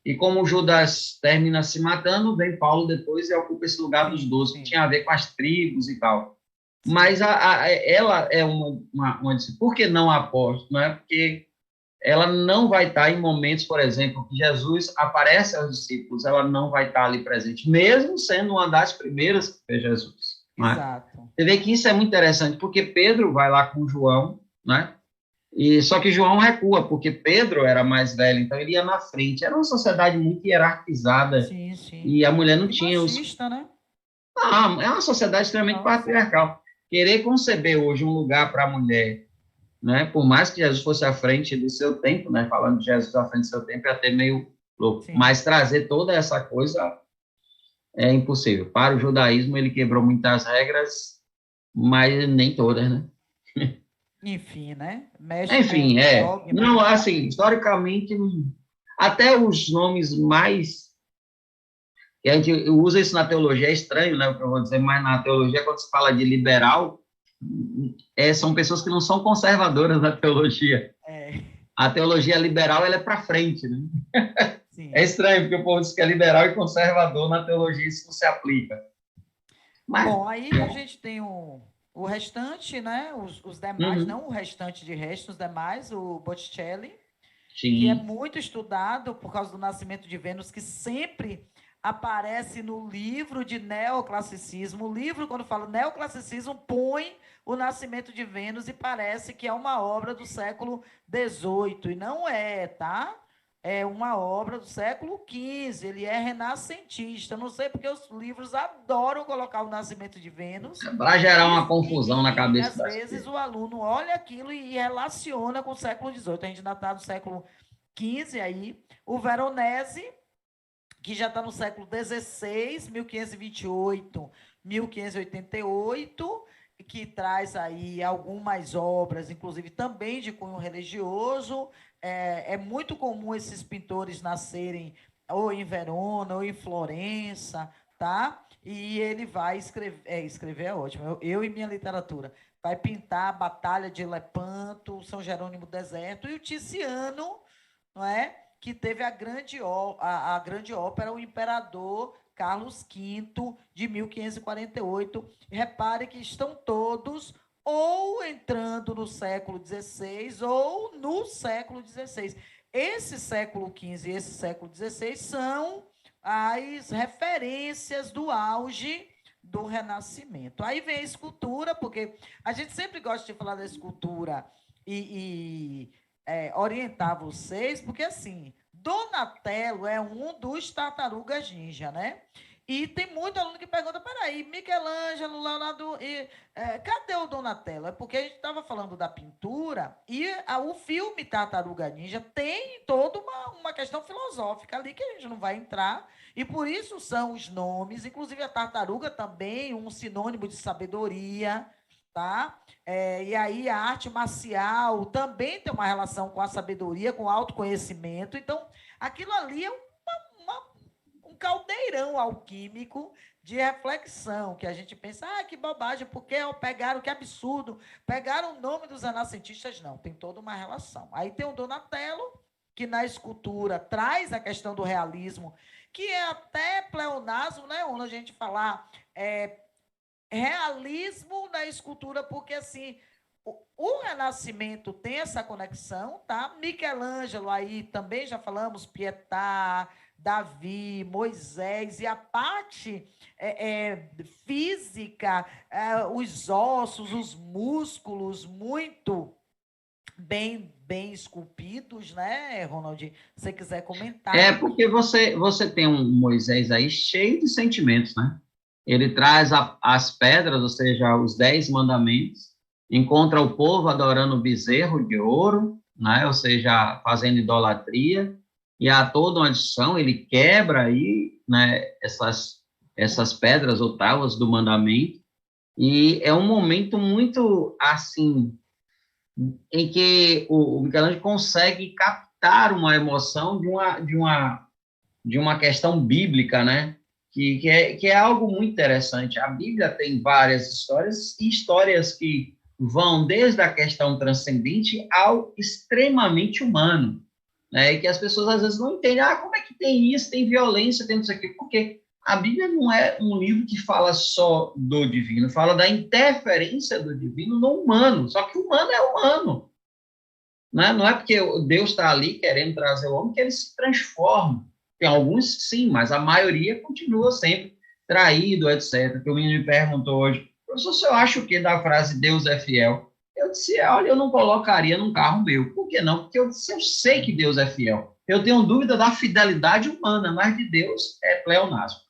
E como Judas termina se matando, vem Paulo depois e ocupa esse lugar dos 12, que tinha a ver com as tribos e tal. Mas ela é uma discípula. Por que não apóstolo? Não é porque ela não vai estar em momentos, por exemplo, que Jesus aparece aos discípulos, ela não vai estar ali presente, mesmo sendo uma das primeiras que fez Jesus. Exato. Você vê que isso é muito interessante, porque Pedro vai lá com João, né? Só que João recua, porque Pedro era mais velho, então ele ia na frente. Era uma sociedade muito hierarquizada. Sim. E a mulher não tinha machista, né? Não, é uma sociedade extremamente patriarcal. Querer conceber hoje um lugar para a mulher, né? Por mais que Jesus fosse à frente do seu tempo, né? Falando de Jesus à frente do seu tempo, é até meio louco. Sim. Mas trazer toda essa coisa é impossível. Para o judaísmo, ele quebrou muitas regras, mas nem todas, né? Enfim, né? Enfim, Não, assim, historicamente, até os nomes mais... E a gente usa isso na teologia, é estranho, né, o que eu vou dizer, mas na teologia, quando se fala de liberal, são pessoas que não são conservadoras na teologia. A teologia liberal, ela é para frente, né? Sim. É estranho, porque o povo diz que é liberal e conservador, na teologia isso não se aplica. Mas... Bom, aí a gente tem o restante, né? Os demais, não o restante de resto, os demais, o Botticelli. que é muito estudado por causa do nascimento de Vênus, que sempre aparece no livro de neoclassicismo. O livro, quando fala neoclassicismo, põe o nascimento de Vênus e parece que é uma obra do século XVIII, e não é, tá? É uma obra do século XV, ele é renascentista. Não sei porque os livros adoram colocar o nascimento de Vênus. Para gerar uma confusão na cabeça. Às vezes o aluno olha aquilo e relaciona com o século XVIII. A gente ainda está no século XV aí. O Veronese, que já está no século XVI, 1528, 1588, que traz aí algumas obras, inclusive também de cunho religioso. É muito comum esses pintores nascerem ou em Verona ou em Florença, tá? E ele vai escrever, escrever é ótimo, eu e minha literatura, vai pintar a Batalha de Lepanto, São Jerônimo do Deserto, e o Tiziano, não é? Que teve a grande ópera, O Imperador Carlos V, de 1548. Repare que estão todos ou entrando no século XVI ou no século XVI. Esse século XV e esse século XVI são as referências do auge do Renascimento. Aí vem a escultura, porque a gente sempre gosta de falar da escultura e orientar vocês, porque assim, Donatello é um dos tartarugas ninja, né? E tem muito aluno que pergunta, peraí, Michelangelo, Leonardo, cadê o Donatello? É porque a gente estava falando da pintura e o filme Tartaruga Ninja tem toda uma questão filosófica ali que a gente não vai entrar, e por isso são os nomes, inclusive a tartaruga também, um sinônimo de sabedoria, tá? E aí a arte marcial também tem uma relação com a sabedoria, com o autoconhecimento. Então, aquilo ali é um caldeirão alquímico de reflexão, que a gente pensa, que bobagem, porque pegaram, que absurdo, pegaram o nome dos renascentistas. Não, tem toda uma relação. Aí tem o Donatello, que na escultura traz a questão do realismo, que é até pleonasmo, né? Onde a gente falar realismo na escultura, porque assim, o Renascimento tem essa conexão, tá? Michelangelo aí também já falamos, Pietà, Davi, Moisés, e a parte física, os ossos, os músculos muito bem esculpidos, né, Ronald? Se você quiser comentar. Porque você tem um Moisés aí cheio de sentimentos, né? Ele traz as pedras, ou seja, os 10 mandamentos, encontra o povo adorando o bezerro de ouro, né? Ou seja, fazendo idolatria, e há toda uma adição, ele quebra aí, né, essas pedras ou tábuas do mandamento, e é um momento muito, assim, em que o Michelangelo consegue captar uma emoção de uma questão bíblica, né? Que é algo muito interessante. A Bíblia tem várias histórias, e histórias que vão desde a questão transcendente ao extremamente humano, né? E que as pessoas às vezes não entendem, como é que tem isso, tem violência, tem isso aqui, porque a Bíblia não é um livro que fala só do divino, fala da interferência do divino no humano, só que o humano é humano, né? Não é porque Deus está ali querendo trazer o homem que ele se transforma. Tem alguns, sim, mas a maioria continua sempre traído, etc. Que o menino me perguntou hoje, professor, o senhor acha o que da frase Deus é fiel? Eu disse, olha, eu não colocaria num carro meu. Por que não? Porque eu sei que Deus é fiel. Eu tenho dúvida da fidelidade humana, mas de Deus é pleonasmo.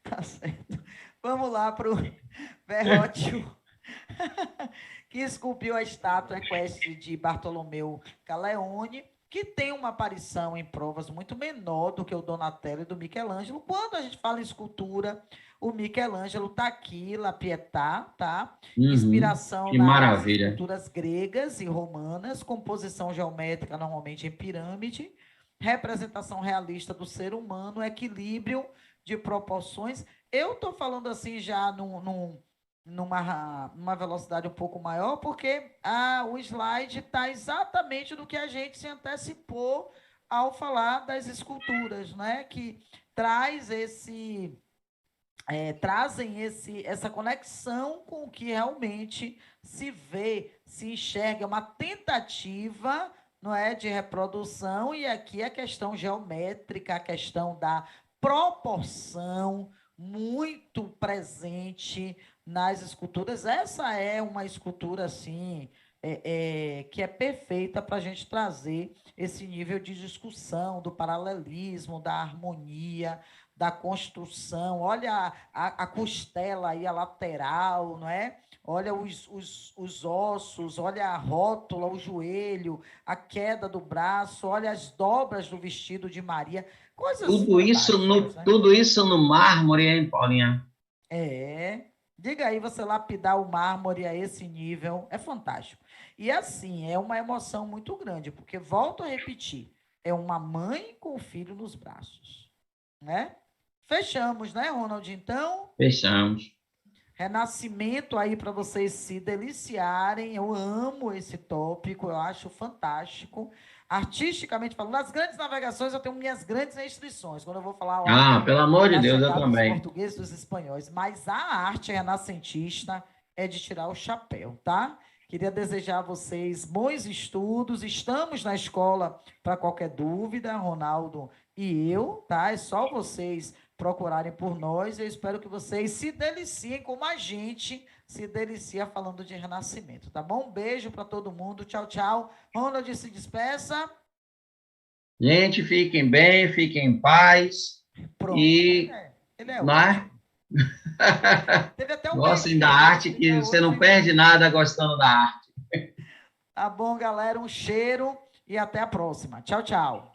Tá certo. Vamos lá para o Verrótil, que esculpiu a estátua equestre de Bartolomeu Caleone, que tem uma aparição em provas muito menor do que o Donatello e do Michelangelo. Quando a gente fala em escultura, o Michelangelo está aqui, La Pietà, tá? Inspiração nas esculturas gregas e romanas, composição geométrica normalmente em pirâmide, representação realista do ser humano, equilíbrio de proporções. Eu estou falando assim já numa velocidade um pouco maior, porque o slide está exatamente no que a gente se antecipou ao falar das esculturas, né? Que trazem essa conexão com o que realmente se vê, se enxerga, uma tentativa, não é, de reprodução, e aqui a questão geométrica, a questão da proporção, muito presente nas esculturas. Essa é uma escultura, assim, que é perfeita para a gente trazer esse nível de discussão, do paralelismo, da harmonia, da construção. Olha a costela aí, a lateral, não é? Olha os ossos, olha a rótula, o joelho, a queda do braço, olha as dobras do vestido de Maria, coisas fantásticas, né? Tudo isso no mármore, hein, Paulinha? Diga aí, você lapidar o mármore a esse nível, é fantástico. E assim, é uma emoção muito grande, porque, volto a repetir, é uma mãe com o filho nos braços, né? Fechamos, né, Ronald? Então, Fechamos. Renascimento aí para vocês se deliciarem. Eu amo esse tópico, eu acho fantástico. Artisticamente falando, nas grandes navegações eu tenho minhas grandes restrições, quando eu vou falar lá Pelo amor de da Deus, eu chegada dos também. portugueses, dos espanhóis, mas a arte renascentista é de tirar o chapéu, tá? Queria desejar a vocês bons estudos. Estamos na escola para qualquer dúvida, Ronaldo e eu, tá? É só vocês procurarem por nós. Eu espero que vocês se deliciem como a gente se delicia falando de renascimento, tá bom? Um beijo para todo mundo. Tchau, tchau. Ronald, se despeça. Gente, fiquem bem, fiquem em paz. Pronto. E Ele é ótimo. Teve até um Gostem da beijinho arte, hoje, que né? você não perde nada gostando da arte. Tá bom, galera. Um cheiro e até a próxima. Tchau, tchau.